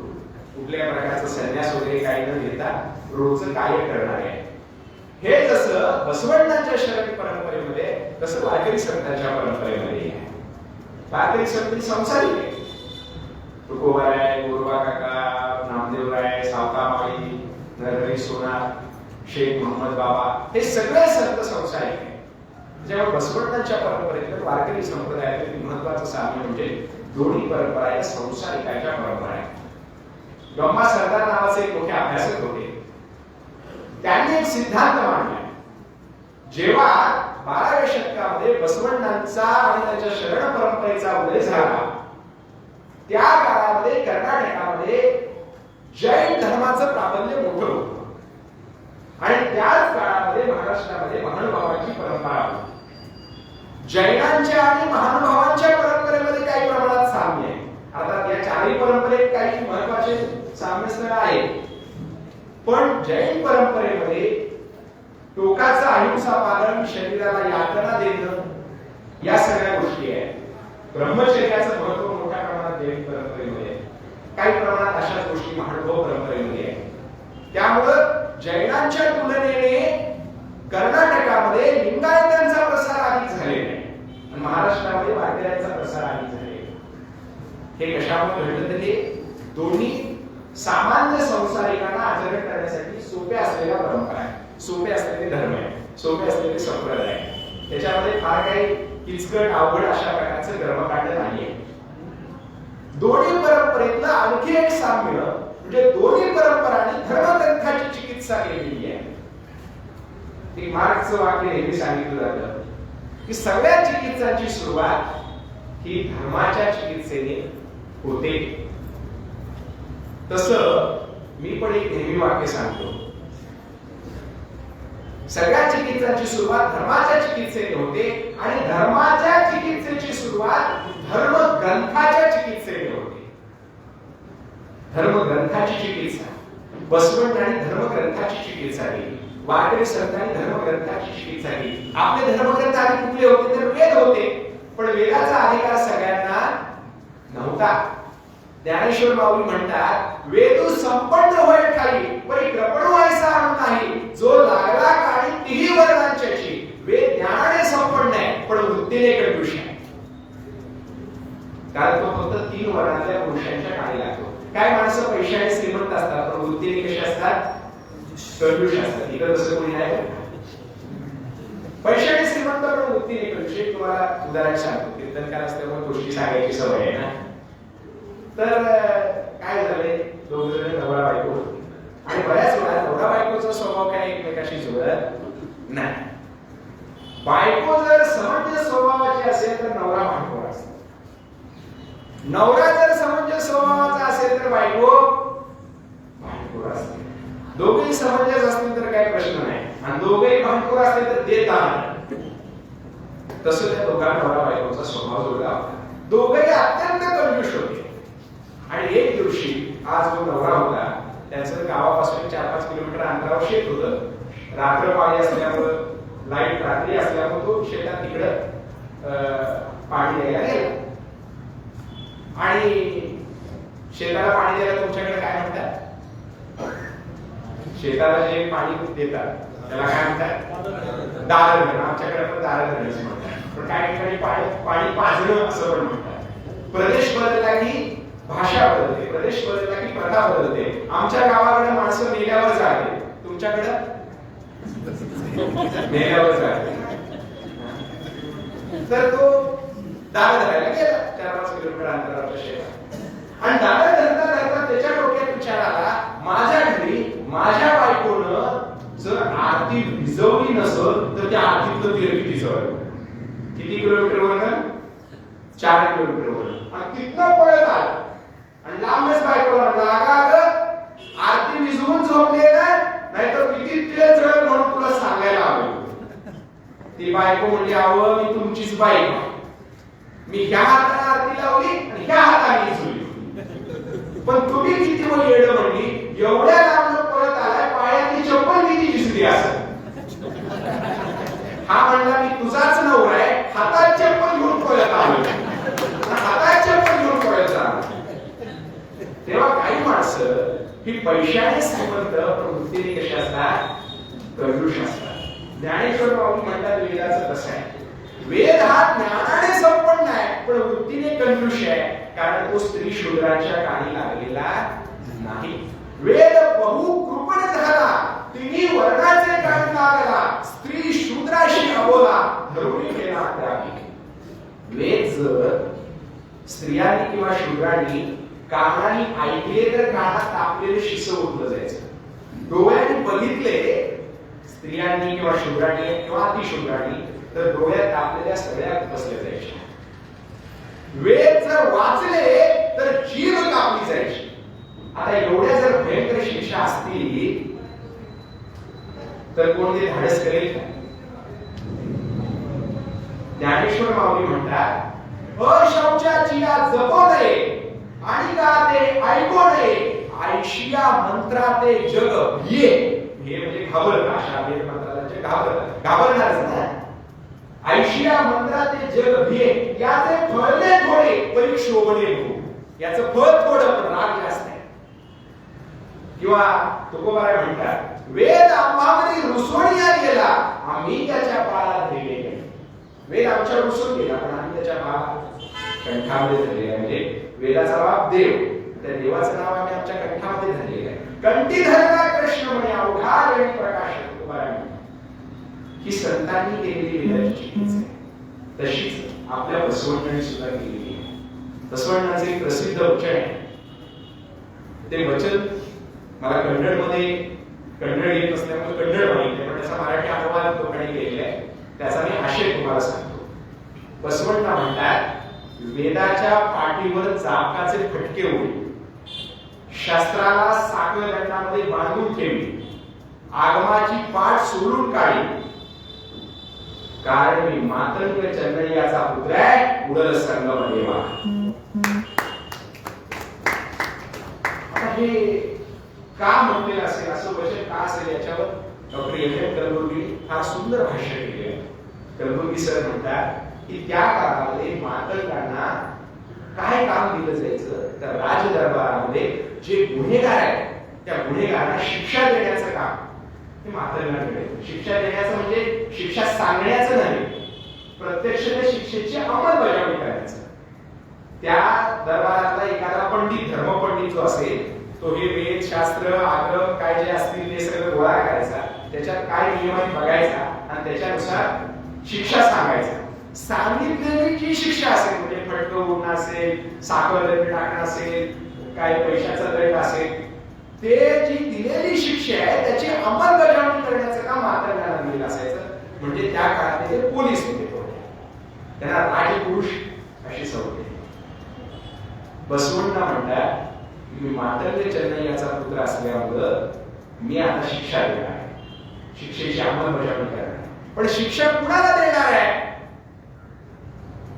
कुठल्या प्रकारचं संन्यास वगैरे काही न घेता रोजचं कार्य करणार आहे. हे जसं बसवण्णाच्या शरण परंपरेमध्ये तसं वारकरी संतांच्या परंपरेमध्ये आहे. वारकरी संत संसारिक आहे. तुकोबाराय, गोरबा काका, नामदेवराय, सावकामाई, नरहरी सोनार, शेख मोहम्मद बाबा हे सगळे संत संसारिक आहे. जेव्हा बसवण्णाच्या परंपरेत वारकरी संप्रदायातील महत्वाचं साम्य म्हणजे दोन्ही परंपरा या संसारिकाच्या परंपरा आहेत. गम्मा सरदार नावाचे एक मोठे अभ्यासक होते. त्यांनी एक सिद्धांत मांडला. जेव्हा 12व्या शतकामध्ये बसवण्णांचा आणि त्यांच्या शरण परंपरेचा उदय झाला त्या काळामध्ये कर्नाटकामध्ये जैन धर्माचं प्राबल्य मोठं होतं आणि त्याच काळामध्ये महाराष्ट्रामध्ये महानुभावांची परंपरा होती. जैनांच्या आणि महानुभावांच्या परंपरेमध्ये काही प्रमाणात साम्य आहे. अर्थात या चारही परंपरेत काही महत्वाचे साम्यस्थळ आहेत, पण जैन परंपरेमध्ये टोकाचं अहिंसा पालन, शरीराला यातना देणं या सगळ्या गोष्टी आहेत. ब्रह्मचर्याचं महत्व मोठ्या प्रमाणात जैन परंपरेमध्ये आहे. काही प्रमाणात अशाच गोष्टी महानुभाव परंपरेमध्ये आहेत. त्यामुळं जैनांच्या तुलनेने कर्नाटकामध्ये लिंगायतांचा प्रसार अधिक झालेला आहे आणि महाराष्ट्रामध्ये वारकऱ्यांचा प्रसार अधिक झालेला आहे. हे कशामुळे घडलं तर हे दोन्ही सामान्य संसारिकांना आचरण करण्यासाठी सोप्या असलेल्या परंपरा आहे, सोपे असलेले धर्म आहे, सोपे असलेले संप्रदाय आहे. त्याच्यामध्ये फार काही किचकट अवघड अशा प्रकारचं कर्मकांड नाहीये. दोन्ही परंपरेतलं आणखी एक साम्य म्हणजे दोन्ही परंपरांनी धर्मग्रंथाची चिकित्सा केलेली आहे. ती मार्क्सचं वाक्य नेहमी सांगितलं जातं की सगळ्या चिकित्साची सुरुवात ही धर्माच्या चिकित्सेने होते. तसं मी पण एक नेहमी वाक्य सांगतो, सगळ्या चिकित्साची सुरुवात धर्माच्या चिकित्सेने होते आणि धर्माच्या चिकित्सेची सुरुवात धर्मग्रंथाच्या चिकित्सेने होते. धर्मग्रंथाची चिकित्सा बसवण्ण आणि धर्मग्रंथाची चिकित्सा केली. वारकरी संतांनी धर्मग्रंथाची चिकित्सा केली. आपले धर्मग्रंथ आधी कुठले होते तर वेद होते, पण वेदाचा अधिकार सगळ्यांना नव्हता. ज्ञानेश्वर माऊली म्हणतात, वेदू संपन्न होय ठाई परी कृपणू ऐसा आणू नाही, जो लागला काळी तिही वर्णांच्याची. वेद ज्ञानाने संपन्न आहे पण वृत्तीने कंजूष आहे. कारण तो फक्त 3 वर्णातल्या पुरुषांच्या काळी लागतो. काय माणसं पैशाने श्रीमंत असतात पण वृत्तीने कशी असतात, कंजूष असतात. इकडे तसं कोणी नाही. पैशाने श्रीमंत पण वृत्तीने कंजूष. तुम्हाला उदाहरण सांगतो, कीर्तनकार असल्यामुळे गोष्टी सांगायची सवय आहे ना. तर काय झाले, दोघ जण नवरा बायको आणि बऱ्याच वेळा नवरा बायकोचा स्वभाव काय एकमेकाशी जुळत नाही. बायको जर समंजस स्वभावाची असेल तर नवरा भांडखोर असतो. नवरा जर समंजस स्वभावाचा असेल तर बायको भांडखोर असते. दोघेही समंजस असतील तर काही प्रश्न नाही आणि दोघेही भांडखोर असतील तर देतात. तसं त्या दोघांना नवरा बायकोचा स्वभाव जुळला होता. दोघेही अत्यंत कंजूष होते. आणि एक दिवशी आज जो नवरा होता त्याचं गावापासून 4-5 किलोमीटर अंतरावर शेत होतं. रात्र पाणी असल्यामुळं, लाईट रात्री असल्यामुळे तो शेतात तिकडं पाणी द्यायला गेला. आणि शेताला पाणी द्यायला तुमच्याकडे काय म्हणतात, शेताला जे पाणी देतात त्याला काय म्हणतात, दार धरण. आमच्याकडे पण दार धरण म्हणतात, पण काही ठिकाणी पाणी पाजणं असं पण म्हणतात. प्रदेश बदलला की भाषा बदलते, प्रदेश बदलला की प्रथा बदलते. आमच्या गावाकडे माणसं मेल्यावर जाते, तुमच्याकडे मेल्यावर जाते. तर तो दार धरायला गेला 4-5 किलोमीटर अंतरावरच्या शेतात. आणि दार धरता धरता त्याच्या डोक्यात विचार आला, माझ्या घरी माझ्या बायकोनं जर आरती भिजवली नसेल तर त्या आरतीतलं तेल किती जवळ, किती किलोमीटर वर, 4 किलोमीटर वर. आणि तिथनं पळत आला आणि लांबच बायकोला म्हटलं, अगं आरती भिजवून झोपले ना, नाहीतर किती तेल जळेल म्हणून तुला सांगायला हवं. ती बायको म्हणजे, अहो मी तुमचीच बायको, मी ह्या हाताने आरती लावली आणि ह्या हाताने झुलली, पण तुम्ही किती येडं म्हणली, एवढ्या लांब पळत आलाय, पायातली चप्पल किती दिसली स्त्री असेल. हा म्हणला मी तुझाच नवरा आहे, हातात चप्पल घेऊन पळत आलो, हातात चप्पल घेऊन पळत आलो. तेव्हा काही माणसं ही पैशाने श्रीमंत पण वृत्तीने कशी असतात, कंजूष असतात. ज्ञानेश्वर बाबू म्हणतात वेदाचं कसं आहे, वेद हा ज्ञानाने संपन्न आहे पण वृत्तीने कंजूष आहे, कारण तो स्त्री शूद्रांच्या कानी लागलेला नाही. वेद बहु कृपण झाला, तिन्ही वर्णाचे कान लागला, स्त्री शूद्राशी अबोला, धरुणी केला त्यागी. वेद जर स्त्रियांनी किंवा शूद्रांनी कानाने ऐकले तर कानात तापलेले शिस उठलं जायचं. डोळ्यांनी बघितले स्त्रियांनी किंवा शूद्रांनी किंवा अतिशूद्रांनी तर डोळ्यात तापलेल्या सगळ्या बसल्या जायच्या. वेद जर वाचले तर जीभ कापली जायची. आता एवढ्या जर भयंकर शिक्षा असतील तर कोण ते धाडस करेल का? ज्ञानेश्वर माऊली म्हणतात, अशौचाची जपो नये आणि का ते ऐको नये, आयशिया मंत्राते जग भिये. हे म्हणजे घाबरत, अशा वेद मंत्राचे घाबरणारच ना. आयशिया मंत्राते जग भिये, याचे फळले थोडे परीक्षोबले हो. याचं फळ थोडं पण राग जास्त आहे. किंवा तुकोबाराय म्हणतात, वेद आम्हामध्ये रुसवण्यात गेला, आम्ही त्याच्या बाळात धरले गेले. वेद आमच्या रुसून गेला पण आम्ही त्याच्या बाळात कंठामध्ये धरले. म्हणजे वेदाचा बाप देव, त्या देवाचं नाव आम्ही आमच्या कंठामध्ये धरलेलं आहे. कंठी धरला कृष्ण म्हणे अवघा आणि प्रकाश. तुकोबाराय म्हणतात ही संतांनी केलेली वेदाची चिकीत्सा आहे, तशीच आपल्या बसवण्णांनी सुद्धा केलेली आहे. बसवण्णांचे एक प्रसिद्ध वचन आहे, ते वचन मला कन्नडमध्ये कन्नड येत नसल्यामुळे कन्नड माहिती पण त्याचा मराठी अनुवाद लोकांनी केलेला आहे. त्याचा मी आशय तुम्हाला सांगतो. बसवण्णा म्हणतात, वेदाच्या पाठीवर चाबकाचे फटके उडे, शास्त्राला साखळदंडामध्ये बांधून ठेवी, आगमाची पाठ सोडून काढी, कारण मी मातंग चंद्रयाचा पुत्र आहे, उडल संगम देवा. आता हे का म्हटलेलं असेल, असं वचन का असेल, याच्यावर डॉक्टर एम एम कलबुर्गी फार सुंदर भाष्य केले आहे. कलबुर्गी सर म्हणतात की त्या काळामध्ये मातंगांना काय काम दिलं जायचं, तर राजदरबारामध्ये जे गुन्हेगार आहेत त्या गुन्हेगारांना शिक्षा देण्याचं काम हे मातंगांकडे. शिक्षा देण्याचं म्हणजे शिक्षा सांगण्याचं नाही, प्रत्यक्ष त्या शिक्षेची अंमलबजावणी करायचं. त्या दरबारातला एखादा पंडित, धर्मपंडित जो असेल, तो हे वेद शास्त्र आग्रह काय जे असतील ते सगळं गोळा करायचा, त्याच्यात काय नियम आहे बघायचा आणि त्याच्यानुसार शिक्षा सांगायचा. सांगितलेली जी शिक्षा असेल, म्हणजे फटकं उडणं असेल, साखर दंड टाकणं असेल, काय पैशाचा दंड असेल, ते जी दिलेली शिक्षा आहे त्याची अंमलबजावणी करण्याचं काम मातंगाला दिलेलं असायचं. म्हणजे त्या काळात ते पोलीस होते, त्यांना राजपुरुष अशी संज्ञा. बसवण्णा म्हणतात, मी मातंग चंद्रयाचा पुत्र असल्यामुळं मी आता शिक्षा देणार आहे, शिक्षेची अंमलबजावणी करणार. पण शिक्षा कुणाला देणार आहे,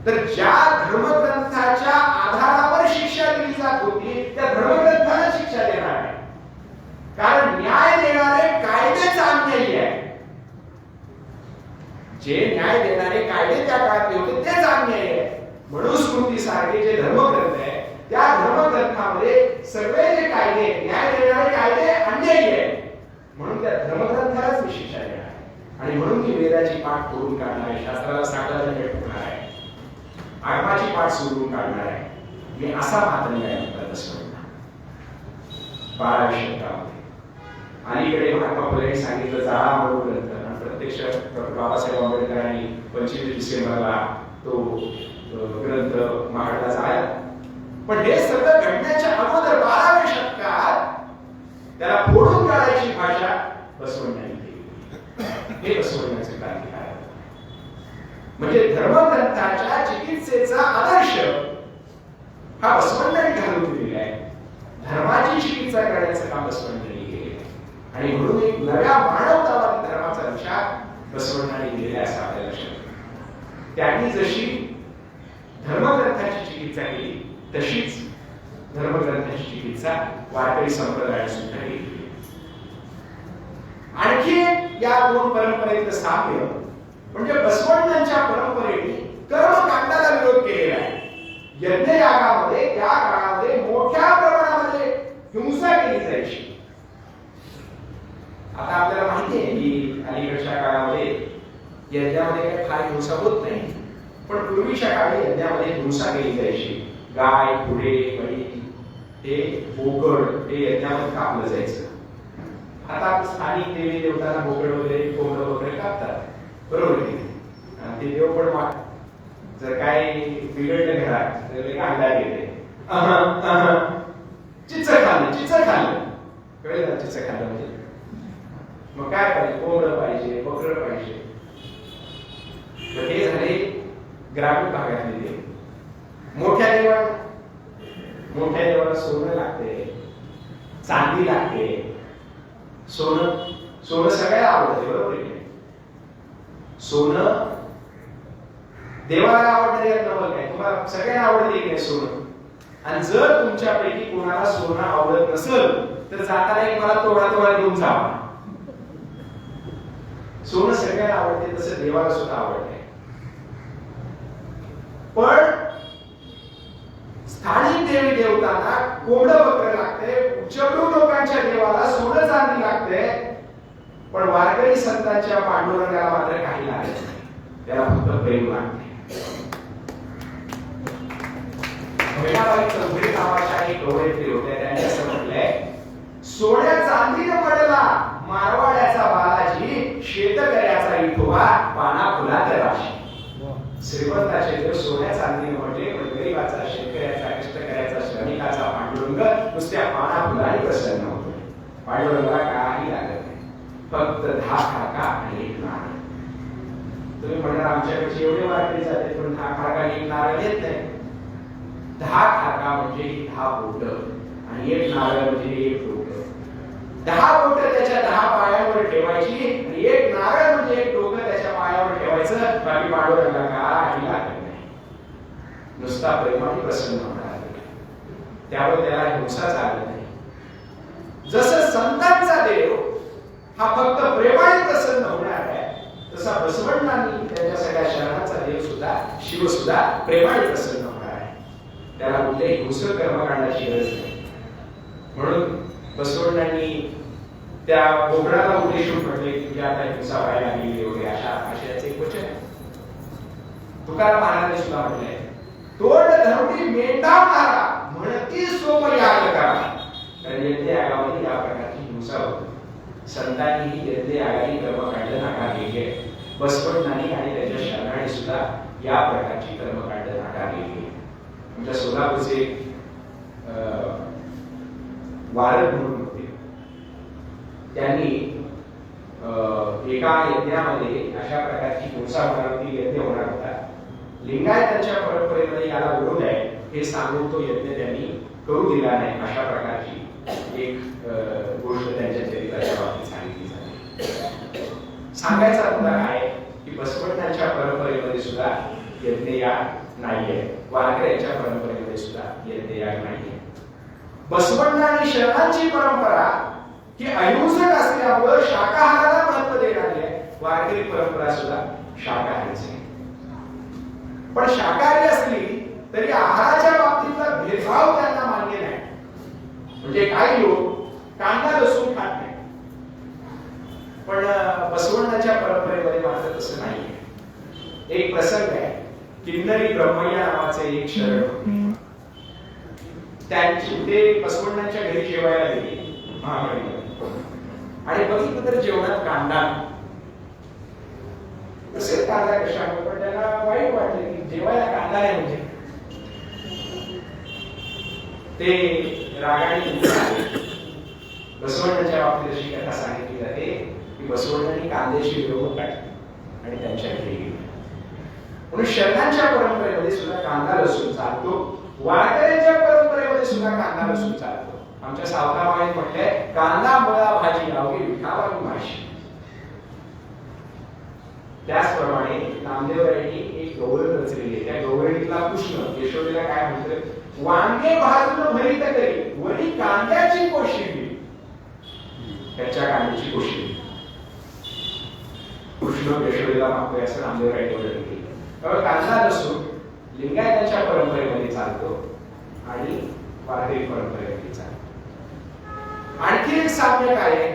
तर ज्या धर्मग्रंथाच्या आधारावर शिक्षा दिली जात होती त्या धर्मग्रंथाला शिक्षा देणार आहे. कारण न्याय देणारे कायदेच अन्यायी आहे. जे न्याय देणारे कायदे त्या काळात होते तेच अन्यायी आहे. मनुस्मृती सारखे जे धर्मग्रंथ आहे त्या धर्मग्रंथामध्ये सगळे जे कायदे, न्याय देणारे कायदे अन्यायी आहे, म्हणून त्या धर्मग्रंथालाच मी शिक्षा देणार आहे. आणि म्हणून मी वेदाची पाठ तोडून काढणार आहे, शास्त्राला साखळा ठेवणार आहे, आगमाची पाठ सोडून काढणार आहे. मी असा मातंग आहे म्हणतात बसवण्णा 12व्या शतकामध्ये. अलीकडे महात्मा फुलेंनी सांगितलं जाळा मळू ग्रंथ, आणि प्रत्यक्ष डॉक्टर बाबासाहेब आंबेडकरांनी 25 डिसेंबरला तो ग्रंथ महाडला जाळला. पण हे सगळं घडण्याच्या अगोदर 12व्या शतकात त्याला फोडून काढायची भाषा बसवण्णांनी केली. हे बसवण्णाचे क्रांतिकार आहे. म्हणजे धर्मग्रंथाच्या चिकित्सेचा आदर्श हा बसवण्णांनी घालून दिलेला आहे. धर्माची चिकित्सा करण्याचं काम बसवण्णांनी केले आणि म्हणून एक नव्या मानवतावादी धर्माचा विचार बसवण्णांनी दिलेला असं आपल्याला लक्षात येतं. त्यांनी जशी धर्मग्रंथाची चिकित्सा केली तशीच धर्मग्रंथाची चिकित्सा वारकरी संप्रदायाने सुद्धा केली. आणखी या दोन परंपरेतलं साम्य म्हणजे बसवण्णांच्या परंपरेने कर्मकांडाला विरोध केलेला आहे. यज्ञयागामध्ये त्या काळामध्ये मोठ्या प्रमाणामध्ये हिंसा केली जायची. आता आपल्याला माहिती आहे की अलीकडच्या काळामध्ये यज्ञामध्ये काही फार हिंसा होत नाही, पण पूर्वीच्या काळी यज्ञामध्ये हिंसा केली जायची. गाय, घोडे, बळी, हे बोकड हे यज्ञामध्ये कापलं जायचं. आता स्थानिक देवी देवतांना बोकड वगैरे कोंबड वगैरे कापतात, बरोबर की आणि ते देव पण माग जर काय बिघडलं घरात तर अंडा येते, चिच खाल्लं कळलं ना, चिच खाल्लं म्हणजे मग काय पाहिजे, कोंबड पाहिजे, बकरं पाहिजे. तर हे झाले ग्रामीण भागातले देव. मोठ्या देवाला सोनं लागते, चांदी लागते. सोनं सगळ्याला आवडते, बरोबर आहे. सोनं देवाला आवडणारे नवल काय, तुम्हाला सगळ्यांना आवडते की नाही सोनं. आणि जर तुमच्यापैकी कोणाला सोनं आवडत नसेल तर जाताना एक मला तोडा घेऊन जावा. सोनं सगळ्यांना आवडते, तसं देवाला सुद्धा आवडते. पण स्थानिक देवी देवतांना कोंबड बकरं लागते, उच्चभ्रू लोकांच्या देवाला सोनं चांदी लागते, पण वारकरी संतांच्या पांडुरंगाला मात्र काही लागत नाही, त्याला फक्त प्रेम लागते. चौधरी नावाच्या एक गवळीतले होते, त्यांनी असं म्हटलंय, सोन्या चांदीनं पडला मारवाड्याचा बालाजी, शेतकऱ्याचा इठोबा पाना फुलात राशी. श्रीमंताचे देव सोन्या चांदीने म्हटले, पण गरीबाचा, शेतकऱ्याचा, कष्टकऱ्याचा, श्रमिकाचा पांडुरंग नुसत्या पाना फुलाने प्रसन्न होतो. पांडुरंगाला काही लागत नाही, फक्त 10 खारका आणि 1 नारळ. तुम्ही म्हणणार आमच्याकडचे एवढे वारकरी जाते पण 10 खारका आणि 1 नारळ येत नाही. 10 खारका म्हणजे 10 बोट आणि 1 नारळ म्हणजे 1 डोकं. 10 बोट त्याच्या 10 पायावर ठेवायची आणि 1 नारळ म्हणजे 1 डोकं त्याच्या पायावर ठेवायचं. बाकी पांडुरंगाला काही लागत नाही, नुसता प्रेमाने प्रसन्न होणार. त्यावर त्याला हिंसा चालत नाही. जसं संतांचा देव हा फक्त प्रेमाने प्रसन्न होणार आहे, तसा बसवण्णांनी त्यांच्या सगळ्या शरणांचा देव सुद्धा शिव सुद्धा प्रेमाने प्रसन्न होणार आहे. त्याला कुठल्याही हिंसक कर्मकांडाची गरज नाही. म्हणून बसवण्णांनी त्या बोकडाला उद्देशून म्हटले की आता हिंसा व्हायला लागली वगैरे अशा आशयाचे एक वचन आहे. तुकाराम महाराजांनी सुद्धा म्हटलंय, तोंड धरुणी मेंढावणारा म्हणती सोम याग करा. कारण यज्ञ यागामध्ये या प्रकारची हिंसा होती. संतांनीही यज्ञ यागाची कर्मकांड नाकारलेली आहे. बसवण्णांनी आणि त्याच्या शरणांनी सुद्धा या प्रकारची कर्मकांड नाकारलेली आहे. आमच्या सोलापूरचे वारद म्हणून होते, त्यांनी एका यज्ञामध्ये अशा प्रकारची हिंसा होणार होती, यज्ञ होणार होता. लिंगायतांच्या परंपरेमध्ये याला विरोध आहे हे सांगून तो यज्ञ त्यांनी करू दिला नाही. अशा प्रकारची एक गोष्ट त्यांच्या चरित्राच्या बाबतीत सांगितली जाते. सांगायचा मुद्दा काय की बसवण्णांच्या परंपरेमध्ये सुद्धा यज्ञयाग नाहीये, वारकऱ्यांच्या परंपरेमध्ये सुद्धा यज्ञयाग नाहीये. बसवण्ण आणि शरणांची परंपरा ही अहिंसक असल्यामुळे शाकाहाराला महत्व देणारी आहे. वारकरी परंपरा सुद्धा शाकाहारीच आहे. पण शाकाहारी असली तरी आहाराच्या बाबतीतला भेदभाव त्यांना मान्य नाही. म्हणजे काही लोक कांदा लसूण खात नाही, पण बसवण्णाच्या परंपरेमध्ये मात्र तसं नाहीये. एक प्रसंग आहे, किन्नरी ब्रह्मय्या नावाचे एक शरण होते. त्यांची ते बसवण्णांच्या घरी जेवायला गेले महागडीला आणि बघितलं तर जेवणात कांदा तसेच कांदा कशामुळे, पण त्याला वाईट वाटले की जेवायला कांदा नाही. म्हणजे ते रागाने बसवण्णाच्या बाबतीत अशी कथा सांगितली जाते की बसवण्णांनी कांद्याची विरोध काढली आणि त्यांच्या घरी गेले. म्हणून शरणांच्या परंपरेमध्ये सुद्धा कांदा लसूण चालतो, वारकऱ्यांच्या परंपरेमध्ये सुद्धा कांदा लसूण चालतो. आमच्या सावकाराने म्हटलंय, कांदा मुळा भाजी अवघी विठावानी भाजी. त्याचप्रमाणे नामदेवरायांनी एक गवळण रचलेली आहे. त्या गवळणीतला कृष्ण यशोदेला काय म्हणतोय, वांगे भाजून भरीत करी वरी कांद्याची कोशिंबीर. त्याच्या कांद्याची कोशिंबीर कृष्ण यशोदेला मागतोय असं नामदेव राईत वर्णन केलं. त्यामुळे कांदा लसूण लिंगायतांच्या परंपरेमध्ये चालतो आणि वारकरी परंपरेमध्ये चालतो. आणखी एक साम्य काय आहे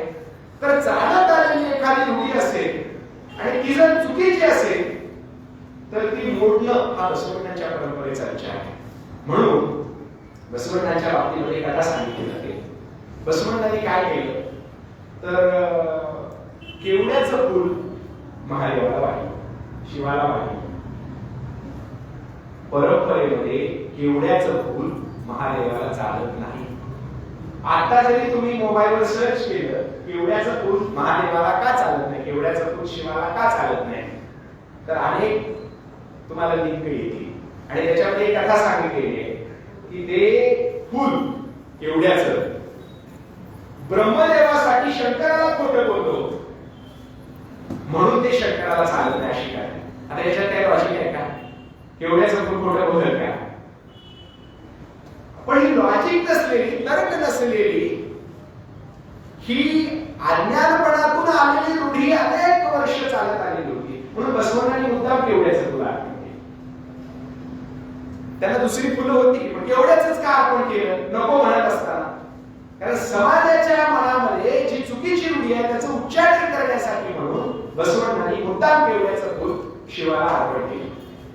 तर चालत आलेली एखादी रूढी असेल आणि ती जर चुकीची असेल तर ती मोडणं हा बसवण्यांच्या परंपरेचा विचार आहे. म्हणून बसवण्यांच्या बाबतीमध्ये कथा सांगितली जाते. बसवण्णांनी काय केलं तर केवड्याचं फूल महादेवाला वाहिलं, शिवाला वाहिलं. परंपरेमध्ये केवड्याचं फूल महादेवाला चालत नाही. आता जरी तुम्ही मोबाईलवर सर्च केलं केवड्याचं फूल महादेवाला का चालत नाही, केवड्याचं फूल शिवाला का चालत नाही, तर अनेक तुम्हाला लिंक येतील आणि त्याच्यामध्ये एक कथा सांगितलेली आहे की ते फूल केवड्याचं ब्रह्मदेवासाठी शंकराला खोटं बोलतो म्हणून ते शंकराला चालत नाही अशी काय. आता याच्यात काही लॉजिक आहे का? केवड्याचं फूल खोटं बोलत का? पण ही लॉजिक नसलेली, तर्क नसलेली, ही अज्ञानपणातून आलेली रूढी अनेक वर्ष चालत आलेली होती. म्हणून बसवण्णांनी मुद्दाम केवड्याचं फुलं अर्पण केलं. त्यांना दुसरी फुलं होती पण केवड्याचंच का अर्पण केलं नको म्हणत असताना? कारण समाजाच्या मनामध्ये जी चुकीची रूढी आहे त्याचं उच्चाटन करण्यासाठी म्हणून बसवण्णांनी मुद्दाम केवड्याचं फूल शिवाला अर्पण केलं.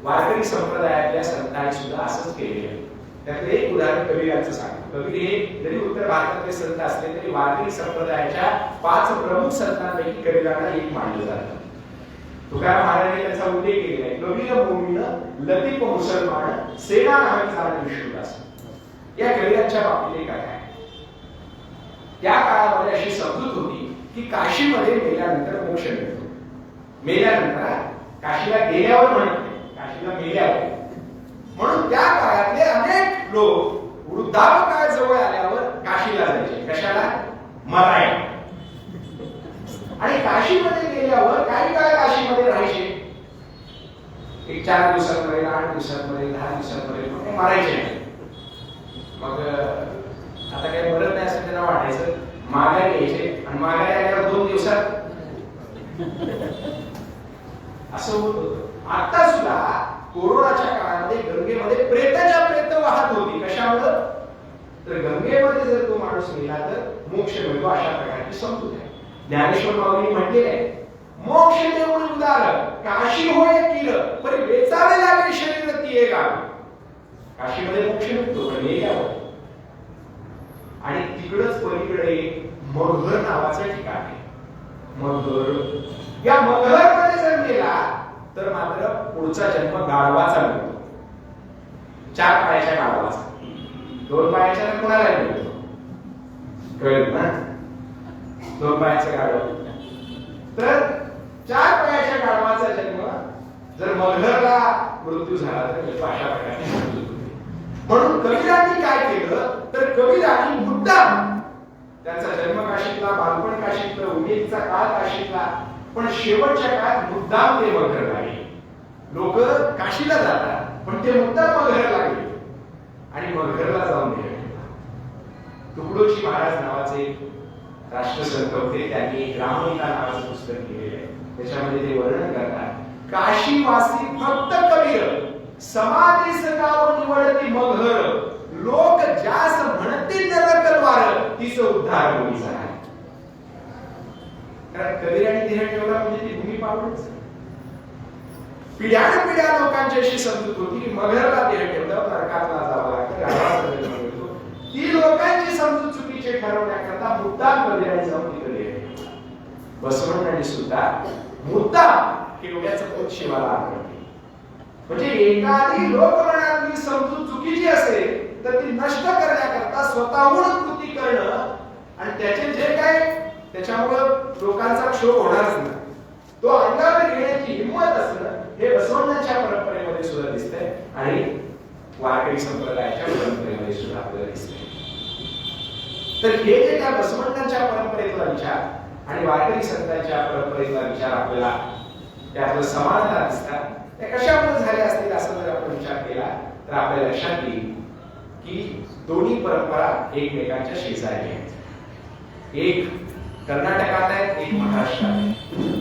वारकरी संप्रदायातल्या संतांनी सुद्धा असंच केलेलं आहे. त्यातलं एक उदाहरण कबीराचं सांगतो. कबीर हे जरी उत्तर भारतातले संत असले तरी वारकरी संप्रदायाच्या 5 प्रमुख संतांपैकी कबीरांना एक मानलं जातं. तुकाराम महाराजांनी त्याचा उल्लेख केलेला आहे. कबीर भूमीनं लतीफ मुसलमान सेना नावाची झाड विष्णुदास. या कबीरांच्या बाबतीत काय आहे त्या काळामध्ये अशी समजूत होती की काशीमध्ये मेल्यानंतर मोक्ष मिळतो. मेल्यानंतर काशीला गेल्यावर म्हणत नाही, काशीला मेल्यावर. म्हणून त्या काळातले अनेक लोक वृद्धापकाळ जवळ आल्यावर काशीला जायचे. कशाला? मरायला. आणि काशीमध्ये गेल्यावर काही काळ काशीमध्ये राहायचे. एक 4 दिवसांमध्ये, 8 दिवसांमध्ये, 10 दिवसांमध्ये मरायचे. मग आता काही मरत नाही असं त्यांना वाटायचं. माघारी यायचे आणि माघारी आल्यावर 2 दिवसात असं होत होतं. आता सुद्धा कोरोनाच्या काळामध्ये गंगेमध्ये प्रेताच्या प्रेत वाहत होती. कशामुळं? तर गंगेमध्ये जर तो माणूस मेला तर मोक्ष मिळतो अशा प्रकारची समजूत आहे. ज्ञानेश्वर माऊलींनी म्हटलेले आहे मोक्ष देऊन उदार काशी होय किर परी वेचावे लागे शरीर ती एक गाव. काशीमध्ये मोक्ष मिळतो पण मेल्यावर. आणि तिकडच पलीकडे मगहर नावाचं ठिकाण आहे. मगहर, या मगहर मध्ये जर गेला तर मात्र पुढचा जन्म गाढवाचा मिळतो. 4 पायाच्या गाढवाचा. 2 पायाच्या कोणाला मिळतो? कळलं ना? 2 पायाचा गाढव. तर 4 पायाच्या गाढवाचा जन्म जर मगहरला मृत्यू झाला तर अशा प्रकारची समजूत होते. म्हणून कबीरांनी काय केलं तर कबीरांनी मुद्दाम त्यांचा जन्म काशीतला, बालपण काशीतला, उमेदीचा काळ काशीतला, पण शेवटच्या काळात मुद्दाम ते मगहरला गेले. लोक काशीला जातात पण ते मुद्दाम मगहरला गेले आणि मगहरला जाऊन गेले. तुकडोजी महाराज नावाचे राष्ट्रसंत होते. त्यांनी एक रामलीला नावाचं पुस्तक लिहिलेलं आहे. त्याच्यामध्ये ते वर्णन करतात काशीवासी फक्त कबीर समाधीस गाव निवडती मगहर लोक जास म्हणतील नरकलवार तीच उद्धार होईचा. कारण कबीरांनी देह ठेवला म्हणजे ती भूमी पावडच. पिढ्यानपिढ्या लोकांची अशी समजूत होती की मगहरला देह ठेवलं नरकातला जावं लागतं. ती लोकांची समजूत चुकीची ठरवण्याकरता मुद्दाम कबीरांनी जाऊन तिथे देह ठेवला. बसवण्णांनी सुद्धा मुद्दाम केवड्याचं फूल शिवाला अर्पण केलं. म्हणजे एखादी लोकमनातली समजूत चुकीची असेल तर ती नष्ट करण्याकरता स्वतःहून कृती करणं आणि त्याचे जे काय त्याच्यामुळे लोकांचा क्षोभ होणारच नाही तो अंगावर घेण्याची हिंमत असणं हे बसवण्णाच्या परंपरेमध्ये सुद्धा दिसतंय आणि वारकरी संप्रदायाच्या परंपरेमध्ये सुद्धा आपल्याला दिसतंय. तर हे जे त्या बसवण्णाच्या परंपरेतला विचार आणि वारकरी संतांच्या परंपरेतला विचार आपल्याला त्यातलं समानता दिसतात. त्या कशामुळे झाल्या असतील असं जर आपण विचार केला तर आपल्या लक्षात येईल की दोन्ही परंपरा एकमेकांच्या शेजारी आहेत. एक कर्नाटकात आहे, एक महाराष्ट्रात आहे.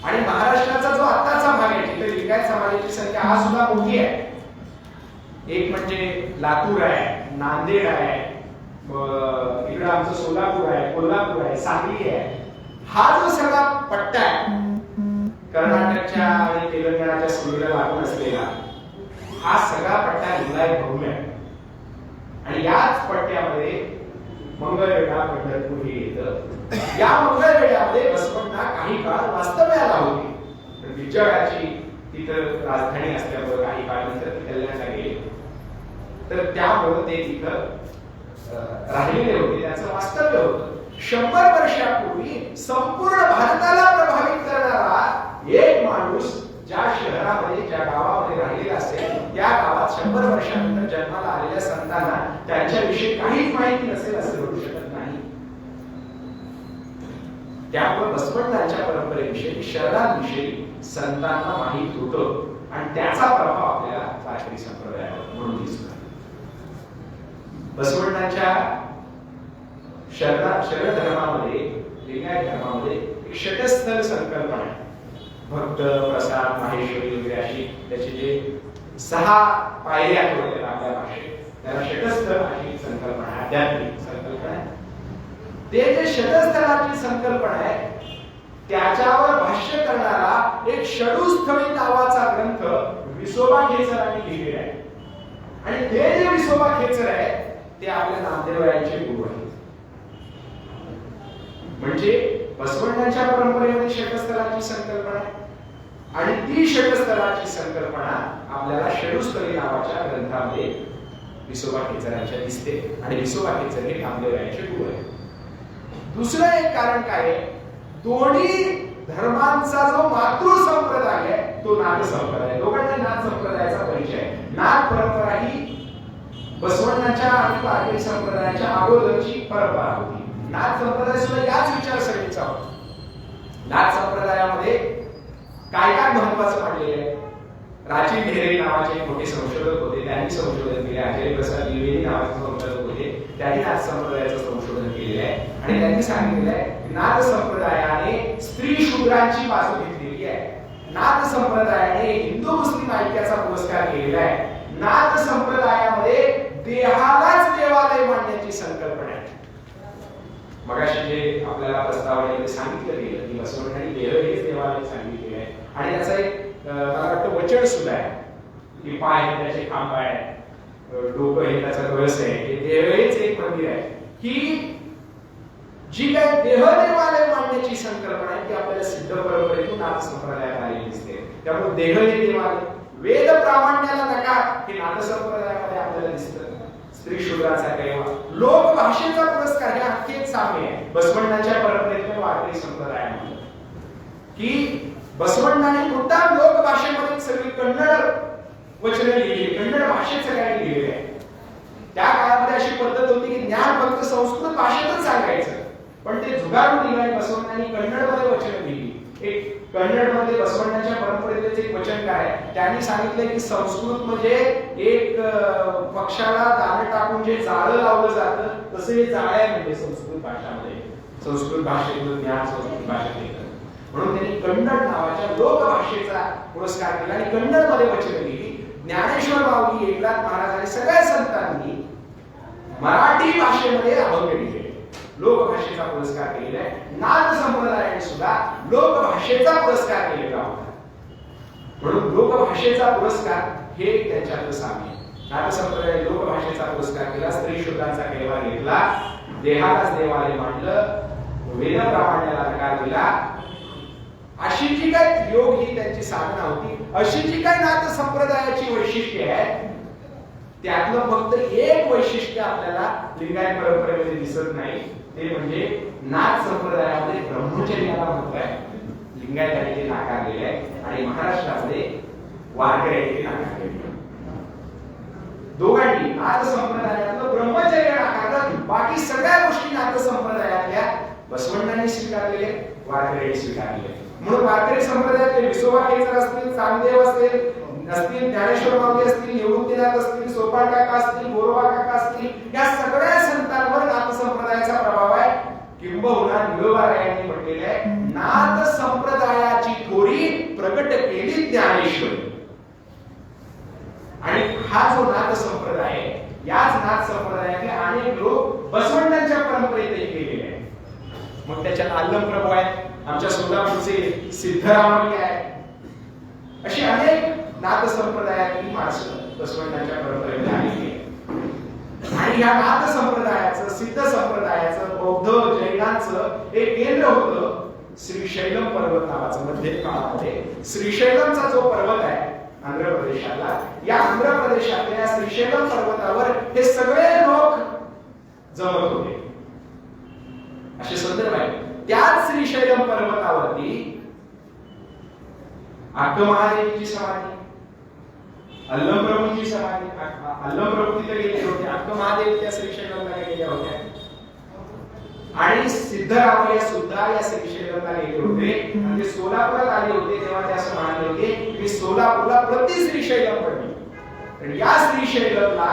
आणि महाराष्ट्राचा जो आताचा भाग आहे तिथे लिंगायत समाजाची संख्या आज सुद्धा मोठी आहे. एक म्हणजे लातूर आहे, नांदेड आहे, इकडं आमचं सोलापूर आहे, कोल्हापूर आहे, सांगली आहे. हा जो सगळा पट्टा आहे कर्नाटकच्या आणि तेलंगणाच्या सीमेला लागून असलेला हा सगळा पट्टा लिंगायत बहुम्य आहे. आणि याच पट्ट्यामध्ये मंगळवेढा, पंढरपूर हे येतं. या मंगळवेढ्यामध्ये बसवण्णा काही काळ वास्तव्याला होती. विजयाची तिथं राजधानी असल्यामुळे काही काळ नंतर ते कल्याणला गेले. तर त्यामुळे ते तिथं राहिलेले होते, त्यांचं वास्तव्य होतं. 100 वर्षापूर्वी संपूर्ण भारताला प्रभावित करणारा एक माणूस ज्या शहरामध्ये ज्या गावामध्ये राहिलेला असेल त्या गावात 100 वर्षानंतर जन्माला आलेल्या संतांना त्यांच्याविषयी काहीच माहिती नसेल असं घडू शकत नाही. त्यामुळे बसवण्णांच्या परंपरेविषयी, शरणांविषयी संतांना माहित होतं आणि त्याचा प्रभाव आपल्याला वारकरी संप्रदायावर म्हणून दिसतो. बसवण्णांच्या शरण धर्मामध्ये, लिंगायत धर्मामध्ये एक षटस्थल संकल्पना आहे. भक्त, प्रसाद, माहेश्वरी वगैरे अशी त्याचे जे 6 पायऱ्या आहेत आपल्या भाषेत, त्याला षटस्थल अशी संकल्पना आहे, आध्यात्मिक संकल्पना आहे. ते जे षटस्थलाची संकल्पना आहे त्याच्यावर भाष्य करणारा एक षडूस्थळी नावाचा ग्रंथ विसोबा खेचरांनी लिहिलेला आहे. आणि ते जे विसोबा खेचर आहे ते आपल्या नामदेवरायांचे गुरु आहेत. म्हणजे बसवण्णांच्या परंपरेमध्ये षटस्थलाची संकल्पना आहे आणि ती षटस्थलाची संकल्पना आपल्याला षडूस्थली नावाच्या ग्रंथामध्ये विसोबा खेचरांच्या दिसते. आणि विसोबा खेचर हे नामदेवरायांचे गुरु आहेत. दुसरं एक कारण काय आहे, दोन्ही धर्मांचा जो मातृ संप्रदाय आहे तो नाथ संप्रदाय. दोघांना नाथ संप्रदायाचा परिचय आहे. नाथ परंपरा ही बसवण्णाच्या आणि वारकरी संप्रदायाच्या अगोदरची परंपरा होती. नाथ संप्रदाय सुद्धा याच विचारसरणीचा होता. नाथ संप्रदायामध्ये काय काय महत्वाचं मानलेलं आहे. राजीव ढेरे नावाचे मोठे संशोधक होते, त्यांनी संशोधन केले. आचार्य प्रसाद द्विवेदी नावाचे संशोधक होते, त्यांनी नाथ संप्रदायाचं संशोधन केलेलं आहे. आणि त्यांनी सांगितलेलं आहे की नाथ संप्रदायाने स्त्री शूद्रांची बाजू घेतलेली आहे. नाथ संप्रदायाने हिंदू मुस्लिम ऐक्याचा पुरस्कार केलेला आहे. नाथ संप्रदायामध्ये देहालाच देवालय मानण्याची संकल्पना आहे. मगाशी जे आपल्याला प्रस्तावनेमध्ये सांगितलं गेलं की बसवण्णांनी देह हेच देवालय सांगितलेलं आहे. आणि त्याचा एक मला वाटतं वचन सुद्धा आहे की पाय हे त्याचे खांब आहे, डोकं हे त्याचा कळस आहे, हे देह हेच एक मंदिर आहे. ही जी काही देह देवालय मानण्याची संकल्पना आहे ती आपल्याला सिद्ध परंपरेतून नाथ संप्रदायात आलेली दिसते. त्यामुळे देह हे देवालय, वेद प्रामाण्याला नकार हे नाथ संप्रदायामध्ये आपल्याला दिसतं. स्त्री शूद्राचा कैवा, लोक भाषेचा पुरस्कार हे आणखी एक साम्य आहे बसवण्णांच्या परंपरेतल्या वारकरी संप्रदायामध्ये की बसवण्णाने मुद्दाम लोक भाषेमध्ये सगळी कन्नड वचने लिहिली, कन्नड भाषेचं काय लिहिलेलं आहे. त्या काळामध्ये अशी पद्धत होती की ज्ञान फक्त संस्कृत भाषेतच सांगायचं, पण ते झुगारून दिलंय. बसवण्णांनी कन्नडमध्ये वचने लिहिली. एक कन्नडमध्ये बसवण्णाच्या परंपरेतले एक वचन काय, त्यांनी सांगितलंय की संस्कृत म्हणजे एक पक्षाला दाणे टाकून जे जाळं लावलं जातं तसं हे जाळं आहे म्हणजे संस्कृत भाषामध्ये. संस्कृत भाषेतलं ज्ञान संस्कृत भाषेत येतं. म्हणून त्यांनी कन्नड नावाच्या लोक भाषेचा पुरस्कार केला आणि कन्नडमध्ये वचने लिहिली. ज्ञानेश्वर माऊली, एकनाथ महाराज आणि सगळ्या संतांनी मराठी भाषेमध्ये अभंग लिहिले, लोक भाषेचा पुरस्कार केलेला आहे. नाथ संप्रदायाने सुद्धा लोक भाषेचा पुरस्कार केलेला होता. म्हणून लोक भाषेचा पुरस्कार हे त्यांच्यातलं साम्य. नाथ संप्रदायाने लोक भाषेचा पुरस्कार केला, स्त्री शूद्रांचा कैवा घेतला, देहालाच देवालय मांडलं, वेद प्रामाण्याला नकार दिला. अशी जी काय योग ही त्यांची साधना होती, अशी जी काय नाथ संप्रदायाची वैशिष्ट्ये आहेत त्यातलं फक्त एक वैशिष्ट्य आपल्याला लिंगायत परंपरेमध्ये दिसत नाही. ते म्हणजे नाथ संप्रदायामध्ये ब्रह्मचर्याला महत्व आहे. लिंगायतांनी ते नाकारलेले आहे आणि महाराष्ट्रामध्ये वारकऱ्यांनी ते नाकारलेले आहे. दोघांनी नाथ संप्रदायातलं ब्रह्मचर्य नाकारलं, बाकी सगळ्या गोष्टी नाथ संप्रदायातल्या बसवण्णांनी स्वीकारलेले, वारकऱ्यांनी स्वीकारलेले. म्हणून वारकरी संप्रदायातले विसोबा खेचर असतील, चांगदेव असतील, ज्ञानेश्वर माऊली असतील, निवृत्तीनाथ असतील, सोपान काका असतील, गोरोबा काका असतील, या सगळ्या संतांवर नाथ संप्रदायाचा प्रभाव आहे. किंबहुना निळोबारायांनी म्हटलेले आहे नाथ संप्रदायाची थोरी हीच ज्ञानेश्वरी. आणि हा जो नाथ संप्रदाय आहे, याच नाथ संप्रदायातले अनेक लोक बसवण्णांच्या परंपरेतही गेलेले आहेत. मग त्याच्यात आल्लम प्रभू आहेत, आमच्या सोलापूरचे सिद्धरामय्या आहे, अशी अनेक नाथ संप्रदायातली माणसं बसवण्णांच्या परंपरेमध्ये आलेली आहेत. आणि या नाथ संप्रदायाचं, सिद्ध संप्रदायाचं, बौद्ध जैनांचं एक केंद्र होतं श्रीशैलम पर्वत नावाचं. मध्य काळामध्ये श्रीशैलमचा जो पर्वत आहे आंध्र प्रदेशाला, या आंध्र प्रदेशातल्या श्रीशैलम पर्वतावर हे सगळे लोक जमत होते, असे संदर्भ आहेत. त्याच श्रीशैलम पर्वतावरती अक्क महादेवीची समाधी, अल्लम प्रभूंची समाधी, अल्लम प्रभू तिथे गेले होते, अक्क महादेवी त्या श्रीशैलमला गेल्या होत्या, आणि सिद्धरामय्या सुद्धा या श्रीशैलमला गेले होते. आणि ते सोलापुरात आले होते तेव्हा ते असं म्हणाले होते की सोलापूरला प्रति श्रीशैलम पडली. आणि या श्रीशैलमला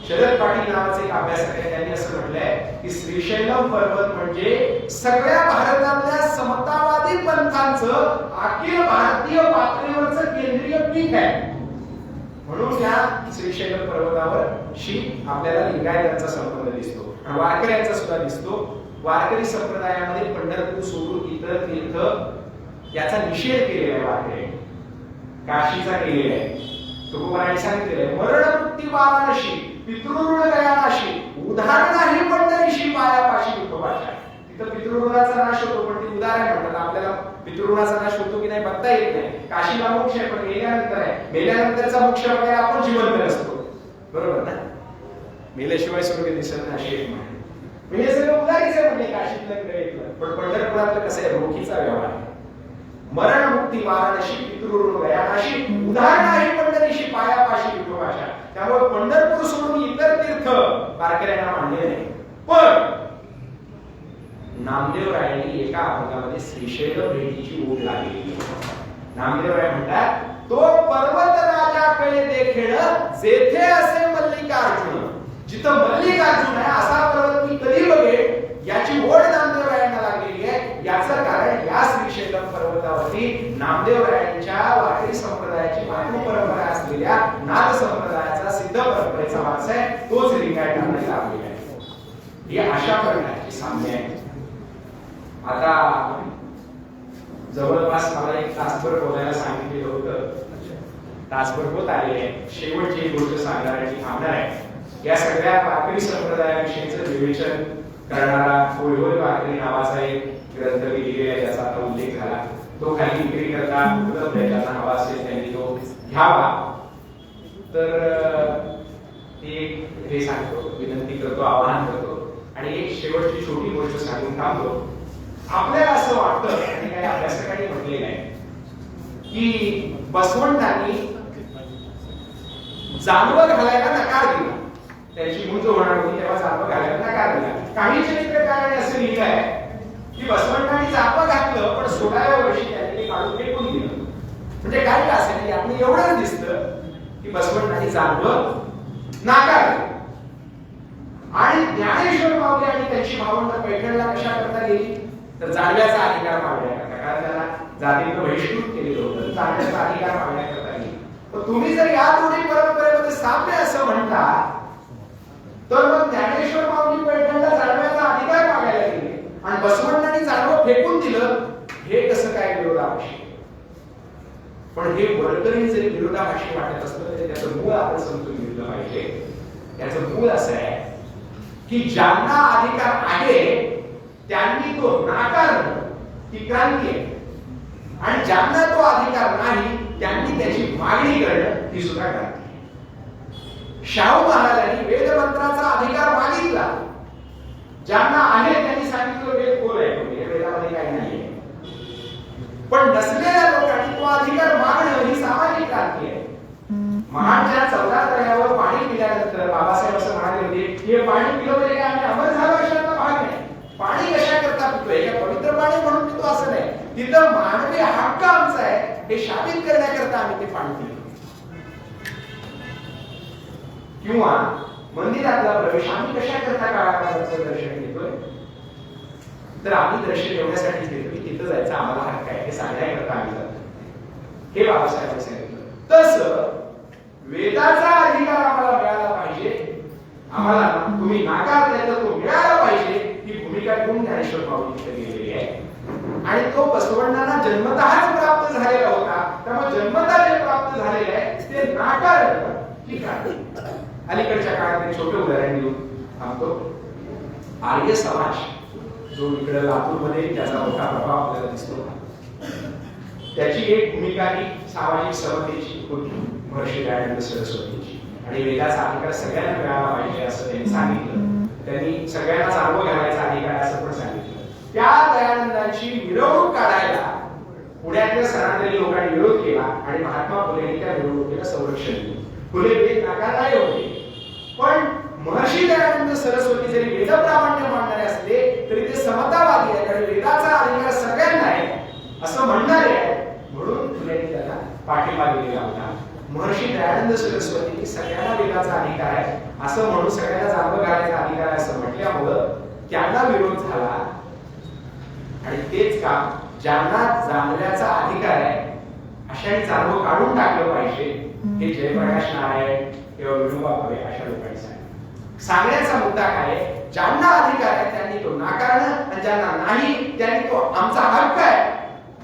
शरद पाटील नावाचे एक अभ्यासक आहेत, त्यांनी असं म्हटलंय की श्रीशैलम पर्वत म्हणजे सगळ्या भारतातल्या समतावादी पंथांचं अखिल भारतीय पातळीवरचं केंद्रीय पीक आहे. म्हणून या श्रीशैलम पर्वतावर आपल्याला लिंगायतांचा संबंध दिसतो आणि वारकऱ्यांचा सुद्धा दिसतो. वारकरी संप्रदायामध्ये पंढरपूर सोडून इतर तीर्थ याचा निषेध केलेला आहे वारकऱ्यांनी, काशीचा केलेला आहे. तुकोबारांनी सांगितलेलं आहे, मरणमुक्ती वाराणसी पितृऋण गयानाशी उदाहरण नाही पंढरीशी पायापाशी विठोबाच्या. तिथं पितृऋणाचा नाश होतो, पण ती उदाहरण म्हणतात. आपल्याला पितृऋणाचा नाश होतो की नाही बघता येत नाही. काशीला मोक्ष आहे, पण मेल्यानंतर आहे. मेल्यानंतरचा मोक्ष बघायला आपण जिवंत असतो, बरोबर ना? मेल्याशिवाय स्वर्ग दिसत नाही अशी एक म्हण. म्हणजे सगळं उदारीच आहे, म्हणजे काशीतलं ग्रहितलं. पण पंढरपुरातलं कसं आहे, रोखीचा व्यवहार आहे. मरणमुक्ती वाराणसी पितृऋण गयानाशी उदाहरण आहे पंढरीशी पायापाशी विठोबाच्या. त्यामुळे पंढरपूर सोडून इतर तीर्थ वारकऱ्यांना मानले नाही. पण नामदेवरायांनी एका भागामध्ये श्रीशैल भेटीची ओढ लागली. नामदेवराय म्हणतात, तो पर्वत राजाकडे देखील जेथे असे मल्लिकार्जुन, जिथं मल्लिकार्जुन आहे असा पर्वत मी कधी बघेन याची ओढ नामदेवरायांना लागलेली आहे. याचं कारण या श्रीशैलम पर्वतावरती नामदेवरायांच्या वारकरी संप्रदायाची मातृ परंपरा असलेल्या नाथ संप्रदायाचा सिद्ध परंपरेचा वारसा आहे, तोच लिंगायतांना लाभलेला आहे. ही अशा प्रकारची साम्य आहे. आता जवळपास मला एक तासभर बोलायला सांगितलेलं होतं, तासभर होत आले आहे. शेवटची गोष्ट सांगणार आहे, थांबणार आहे. या सगळ्या वारकरी संप्रदायाविषयीचं विवेचन करणारा होय होय वारकरी नावाचा एक ग्रंथ लिहिलेला आहे, ज्याचा आता उल्लेख झाला. तो खाली विक्री करता उपलब्ध आहे, ज्यांना हवा असेल त्यांनी तो घ्यावा. तर हे सांगतो, विनंती करतो, आवाहन करतो. आणि एक शेवटची छोटी गोष्ट सांगून थांबतो. आपल्याला असं वाटतं, आणि काही अभ्यासकांनी म्हटलेलं आहे, की बसवंतांनी जानवं घालायला नकार दिला. त्याची मुंज होणार होती तेव्हा जानवं घालायला नकार दिला. काही चरित्रकारांनी असं लिहिलं आहे की बसवंतांनी जानवं घातलं, पण 16व्या वर्षी त्यांनी ते काढून फेकून दिलं. म्हणजे काय का असेल, यातून एवढंच दिसतं की बसवंतांनी जानवं नाकारलं. आणि ज्ञानेश्वर माऊली आणि त्यांची भावंड पैठणला कशा करता गेली, तर जानव्याचा अधिकार मागण्याकरता. कारण त्यांना जातीनं बहिष्कृत केलेलं होतं, जानव्याचा अधिकार मागण्याकरता गेली. तर तुम्ही जर या दोन्ही परंपरेमध्ये साम्य असं म्हणता, तर मग ज्ञानेश्वर माऊली पैठणला जानव्याचा अधिकार मागायला गेले आणि बसवंतांनी जानवं फेकून दिलं, हे कसं काय विरोधाभासी? पण हे वरकरी जरी विरोधाभासी वाटत असलं तरी त्याचं मूळ आपण समजून घेतलं पाहिजे. त्याचं मूळ असं आहे की ज्यांना अधिकार आहे त्यांनी तो नाकारणं ही क्रांती आहे, आणि ज्यांना तो अधिकार नाही त्यांनी त्याची मागणी करणं ही सुद्धा क्रांती आहे. शाहू महाराजांनी वेदमंत्राचा अधिकार मागितला. ज्यांना आहे त्यांनी सांगितलं वेद कोर आहे, वेदामध्ये काही नाहीये. पण नसलेल्या लोकांनी तो अधिकार मागणं ही सामाजिक क्रांती आहे. महाडच्या 14 तळ्यावर पाणी पिल्यानंतर बाबासाहेब असं म्हणाले होते, हे पाणी पिलं म्हणजे काय आम्ही अमर झालो अशातला भाग नाही. पाणी कशा करता पितोय, हे पवित्र पाणी म्हणून पितो असं नाही. तिथं मानवी हक्क आमचा आहे हे साबित करण्याकरता आम्ही ते पाणी पितो. किंवा मंदिरातला प्रवेश आम्ही कशा करता काळाकाळाचं दर्शन घेतोय, तर आम्ही दर्शन एवढ्यासाठी घेतो की तिथं जायचं आम्हाला हक्क आहे हे सांगण्याकरता आम्ही जातो. हे बाबासाहेबांनी सांगितलं. तसं वेदाचा अधिकार आम्हाला मिळाला पाहिजे, आम्हाला तुम्ही नाकारले तर तो मिळाला पाहिजे, ही भूमिका घेऊन ज्ञानेश्वर माऊली तिथे गेलेली आहे. आणि तो बसवण्णांना जन्मतःच प्राप्त झालेला होता, त्यामुळे जन्मतः जे प्राप्त झालेले आहे ते नाकारलं. ठीक आहे. अलीकडच्या काळात एक छोटे उदाहरण देऊन थांबतो. आर्य समाज जो इकडे लातूरमध्ये त्याचा मोठा प्रभाव आपल्याला दिसतो, त्याची एक भूमिका ही सामाजिक समतेची होती, महर्षी दयानंद सरस्वतीची. आणि वेदाचा अधिकार सगळ्यांना मिळाला पाहिजे असं त्यांनी सांगितलं. त्यांनी सगळ्यांना अनुभव घ्यायचा अधिकार असं पण सांगितलं. त्या दयानंदांची मिरवणूक काढायला पुण्यातल्या सनातनी लोकांनी विरोध केला आणि महात्मा फुलेंनी त्या मिरवणुकीला संरक्षण दिलं. फुले वेद नाकारणारे होते, पण महर्षी दयानंद सरस्वती जरी वेद प्रामाण्य मानणारे असले तरी ते समतावादी आहेत आणि वेदाचा अधिकार सगळ्यांना आहे असं म्हणणारे आहेत. म्हणून फुलेंनी त्यांना पाठिंबा दिलेला होता. महर्षी दयानंद सरस्वती सगळ्यांना वेदाचा अधिकार आहे असं म्हणून सगळ्यांना जाणवं घालायचा अधिकार आहे असं म्हटल्यामुळं त्यांना विरोध झाला. आणि तेच काम ज्यांना जाणण्याचा अधिकार आहे अशाने जाणवं काढून टाकलं पाहिजे, हे जयप्रकाश नारायण किंवा विनोबा भावे अशा लोकांनी सांगितलं. सांगण्याचा मुद्दा काय आहे, ज्यांना अधिकार आहे त्यांनी तो नाकारणं आणि ज्यांना नाही त्यांनी तो आमचा हक्क आहे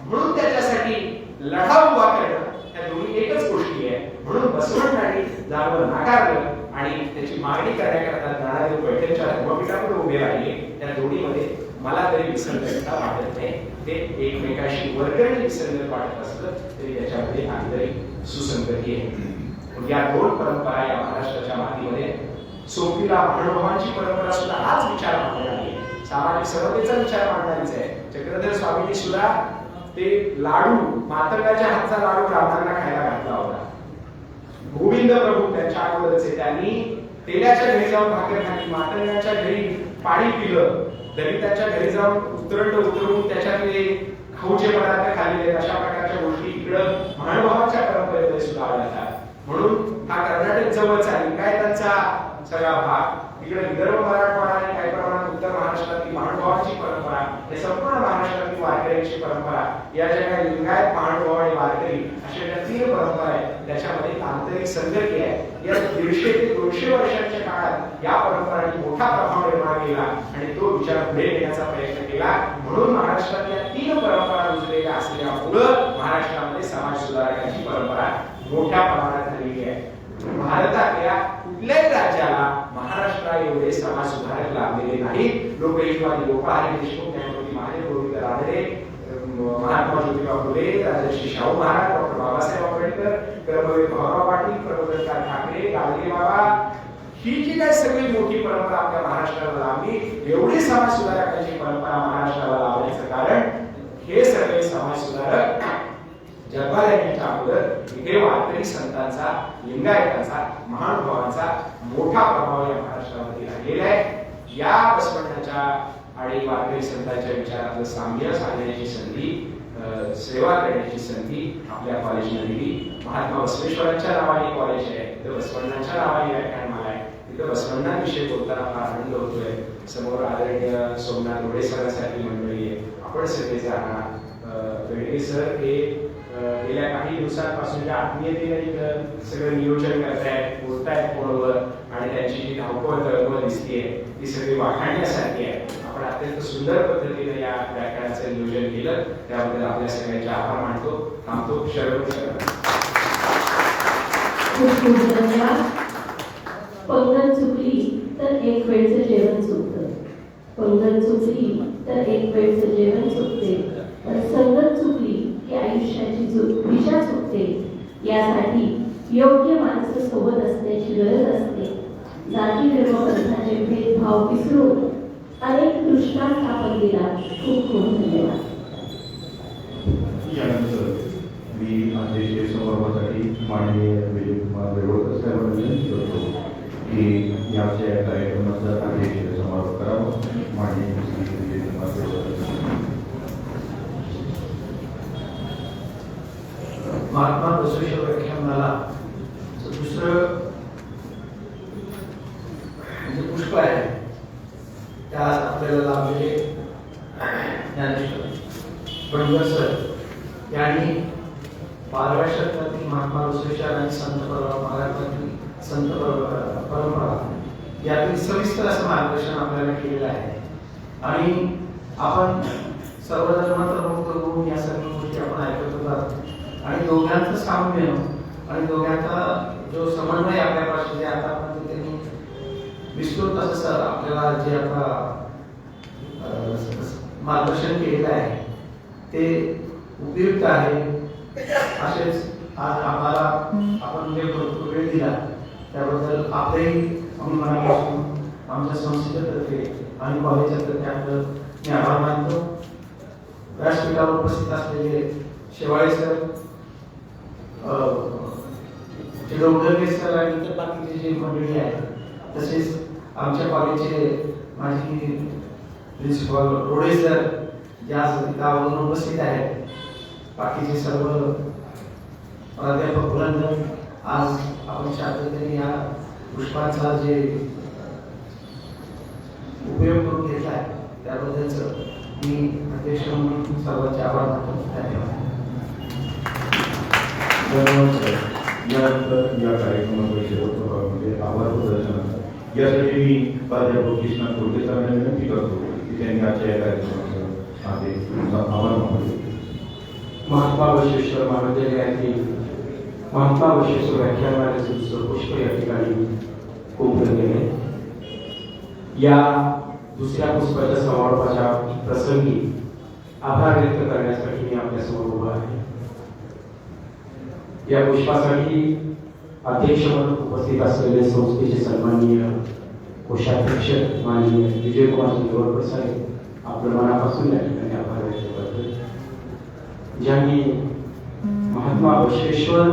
म्हणून त्याच्यासाठी लढा उभा करणं, त्या दोन्ही एकच गोष्टी आहे. म्हणून बसवण्णांनी जाणवं नाकारलं आणि त्याची मागणी करण्याकरता ज्ञानादेव पैठणच्या धर्मपीठावर उभे राहिले. त्या दोन्हीमध्ये मला तरी विसंगतता वाटत नाही. ते एकमेकाशी वर्गणी विसंगत वाटत असलं तरी त्याच्यामध्ये काहीतरी सुसंगती आहे. या दोन परंपरा या महाराष्ट्राच्या मातीमध्ये सोपीला महानुभावांची परंपरा सुद्धा हाच विचार मांडणारी आहे, सामाजिक समतेचा विचार मांडणारीच आहे. चक्रधर स्वामींनी सुद्धा ते लाडू, मातंगाच्या हातचा लाडू ब्राह्मणांना खायला घातला होता. गोविंद प्रभू त्यांच्या अगोदरचे त्यांनी तेल्याच्या घरी जाऊन भाकर खाल्ली, मातंगाच्या घरी पाणी पिलं, दलिताच्या घरी जाऊन उतरून त्याच्यातले खाऊचे पदार्थ खाल्लेले, अशा प्रकारच्या गोष्टी इकडं महानुभावाच्या परंपरेमध्ये सुद्धा आढळतात. म्हणून हा कर्नाटक जवळचा लिंगायत त्यांचा सगळा भाग, इकडे विदर्भ मराठवाडा आणि काही प्रमाणात उत्तर महाराष्ट्रातील महानुभावांची परंपरा, हे संपूर्ण महाराष्ट्रातील वारकऱ्यांची परंपरा, या ज्या काही लिंगायत महानुभाव आणि वारकरी अशा ज्या तीन परंपरा आहेत त्याच्यामध्ये आंतरिक संगती आहे. या 150 ते 200 वर्षांच्या काळात या परंपरांनी मोठा प्रभाव निर्माण केला आणि तो विचार पुढे नेण्याचा प्रयत्न केला. म्हणून महाराष्ट्रातल्या तीन परंपरा रुजलेल्या असल्यामुळं महाराष्ट्रामध्ये समाज सुधारकांची परंपरा मोठ्या प्रमाणात झालेली आहे. भारतातल्या कुठल्याही राज्याला महाराष्ट्रा एवढे समाज सुधारक लाभलेले नाही. लोकहितवादी गोपाळ देशमुख, न्यायमूर्ती महादेव गोविंद रानडे, महात्मा ज्योतिबा फुले, राजर्षी शाहू महाराज, डॉक्टर बाबासाहेब आंबेडकर, कर्मवीर भाऊराव पाटील, प्रबोधनकार ठाकरे, गाडगे बाबा, ही जी काही सगळी मोठी परंपरा आपल्या महाराष्ट्राला लाभली, एवढी समाज सुधारकांची परंपरा महाराष्ट्राला लाभण्याचं कारण हे सगळे समाज सुधारक जगभर यांच्या अगोदर इथे वारकरी संतांचा, लिंगायतांचा, महानुभावांचा मोठा प्रभाव या महाराष्ट्रामध्ये राहिलेला आहे. या बसवण्णाच्या आणि वारकरी संतांच्या विचारातलं साम्य सांगण्याची संधी, सेवा करण्याची संधी आपल्या कॉलेजने दिली. महात्मा बसवेश्वरांच्या नावाने कॉलेज आहे, तिथं बसवण्णांच्या नावाने व्याख्यानमाला आहे, तिथं बसवण्णांविषयी बोलताना फार आनंद होतोय. समोर आदरणीय सोमनाथ रोडे सरांसारखी मंडळी आहे, आपण सगळे जाणार. बेडगे सर हे गेल्या काही दिवसांपासून आत्मीयतेने सगळं नियोजन करतायत, बोलतायत फोनवर आणि त्यांची जी धावपळ तळमळ दिसतीये ती सगळी वाखाणण्यासारखी आहे. आपण अत्यंत सुंदर पद्धतीने या व्याख्यानाचं नियोजन केलं, त्याबद्दल आपल्या सगळ्यांचे आभार मानतो. थांबतो. शरण पंगत चुकली तर एक वेळचं जेवण चुकतं, पंगत चुकली तर एक वेळचं जेवण चुकते, पण संगत चुकली की आयुष्याची दिशा चुकते. यासाठी योग्य माणसं सोबत असण्याची गरज असते. जाती धर्म पंथाचे भेदभाव विसरून अनेक दृष्टांत आपण दिला. खूप खूप धन्यवाद. यानंतर मी अध्यक्ष समारोहासाठी माननीय विजय कुमार बेळवकर साहेबांना विनंती करतो की याच्या कार्यक्रमाचा अध्यक्ष समारोह करावा. माननीय विजय कुमार बेळवकर. महात्मा बसवेश्वर व्याख्यानाला दुसरं म्हणजे पुष्प आहे. त्या आपल्याला लाभलेले ज्ञानेश्वर बंडगर सर यांनी 12व्या शतकातील महात्मा बसवेश्वर आणि संत महाराजांची संत परंपरा यातील सविस्तर असं मार्गदर्शन आपल्याला केलेलं आहे. आणि आपण सर्व धर्मांतर्मुक्त होऊन या सर्व गोष्टी आपण ऐकत होतात आणि दोघांचं साम्य आणि दोघांचा जो समन्वय आपल्यापासून जे आतापर्यंत त्यांनी विस्तृत असं आपल्याला जे आता मार्गदर्शन केलेलं आहे ते उपयुक्त आहे. असेच आज आम्हाला आपण जे भरपूर वेळ दिला त्याबद्दल आपलेही आम्ही मनापासून आमच्या संस्थेतर्फे आणि कॉलेजतर्फे आपलं मी आभार मानतो. व्यासपीठावर उपस्थित असलेले शेवाळे सर, डोंगरगे सर आणि इतर बाकीचे जे मंडळी आहेत, तसेच आमच्या कॉलेजचे माजी प्रिन्सिपल रोडे सर जे आज गावावरून उपस्थित आहेत, बाकीचे सर्व प्राध्यापक बुलंद, आज आपण शास्त्रज्ञांनी या पुष्पांचा जे उपयोग करून घेतला आहे त्याबद्दलच मी अध्यक्ष म्हणून सर्वांचे आभार मानतो. धन्यवाद. यानंतर या कार्यक्रमाच्या शेवटच्या भागामध्ये आभार प्रदर्शन यासाठी मी प्राध्यापक कृष्णा कोळके सरांना विनंती करतो की त्यांनी आजच्या या कार्यक्रमाचं आभार मानले. महात्मा बसवेश्वर महाविद्यालयातील महात्मा बसवेश्वर व्याख्यानमालेचे दुसरं पुष्प या ठिकाणी कोंबलं गेले. या दुसऱ्या पुष्पाच्या समारोपाच्या प्रसंगी आभार व्यक्त करण्यासाठी मी आपल्यासमोर उभा आहे. या पुष्पासाठी अध्यक्ष म्हणून उपस्थित असलेले संस्थेचे सन्माननीय कोषाध्यक्ष माननीय विजयकुमार शिंदेकर साहेब आपल्या मनापासून या ठिकाणी आभार व्यक्त करतो. ज्यांनी महात्मा बसवेश्वर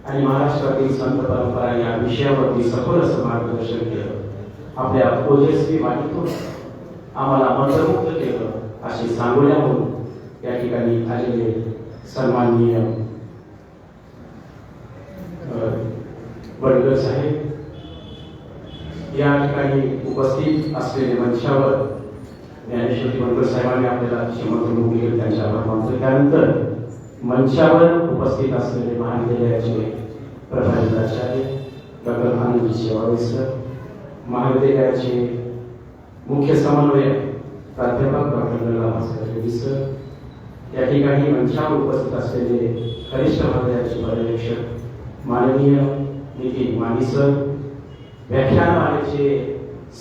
आणि महाराष्ट्रातील संत परंपरा या विषयावरती सखोल असं मार्गदर्शन केलं. आपल्या ओजस्वी वाणीतून आम्हाला मंत्रमुग्ध केलं अशी सांगोल्याहून या ठिकाणी आलेले सन्माननीय बडगर साहेब, या ठिकाणी उपस्थित असलेले मंचावर ज्ञानेश्वरी बडगर साहेबांनी आपल्याला अतिशय मंत्रमुग्ध केलं, त्यांचे आभार मानतो. त्यानंतर मंचावर उपस्थित असलेले महाविद्यालयाचे प्रभारी प्राचार्य डॉक्टर आनंद शेवाळे सर, महाविद्यालयाचे मुख्य समन्वयक प्राध्यापक डॉक्टर लला भास्कर रेड्डी सर, या ठिकाणी मंचावर उपस्थित असलेले कनिष्ठ महाविद्यालयाचे पर्यवेक्षक माननीय नितीन मानी सर, व्याख्यानमालेचे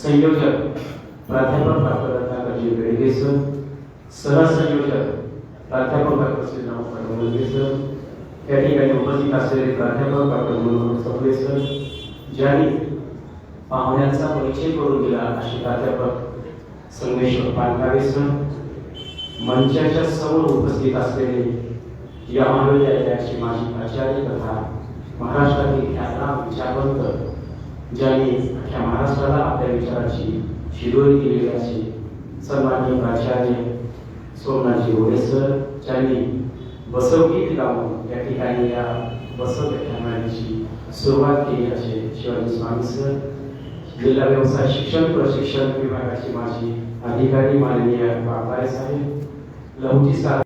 संयोजक प्राध्यापक डॉक्टर रत्नाकरजी बेडगे सर, सहसंयोजक प्राध्यापक डॉक्टर श्रीराम पडवलगे सर, या ठिकाणी उपस्थित असलेले प्राध्यापक डॉक्टर मनोहर चपले सर, ज्यांनी पाहुण्यांचा परिचय करून दिला असे प्राध्यापक संगमेश्वर पानकारे सर, मंचाच्या समोर उपस्थित असलेले या महाविद्यालयाचे माजी प्राचार्य तथा महाराष्ट्रातील ख्यातनाम विचारवंत ज्यांनी अख्ख्या महाराष्ट्राला आपल्या विचाराची शिदोरी दिलेली अशी सन्माननीय प्राचार्य सोमनाथजी ओढे सर, ज्यांनी बसवगीत गाऊन या ठिकाणी या बसव व्याख्यानाची सुरुवात केली असे शिवाजी स्वामी सर, जिल्हा व्यवसाय शिक्षण प्रशिक्षण विभागाचे माजी अधिकारी माननीय बापारे साहेब, लहुजी साहेब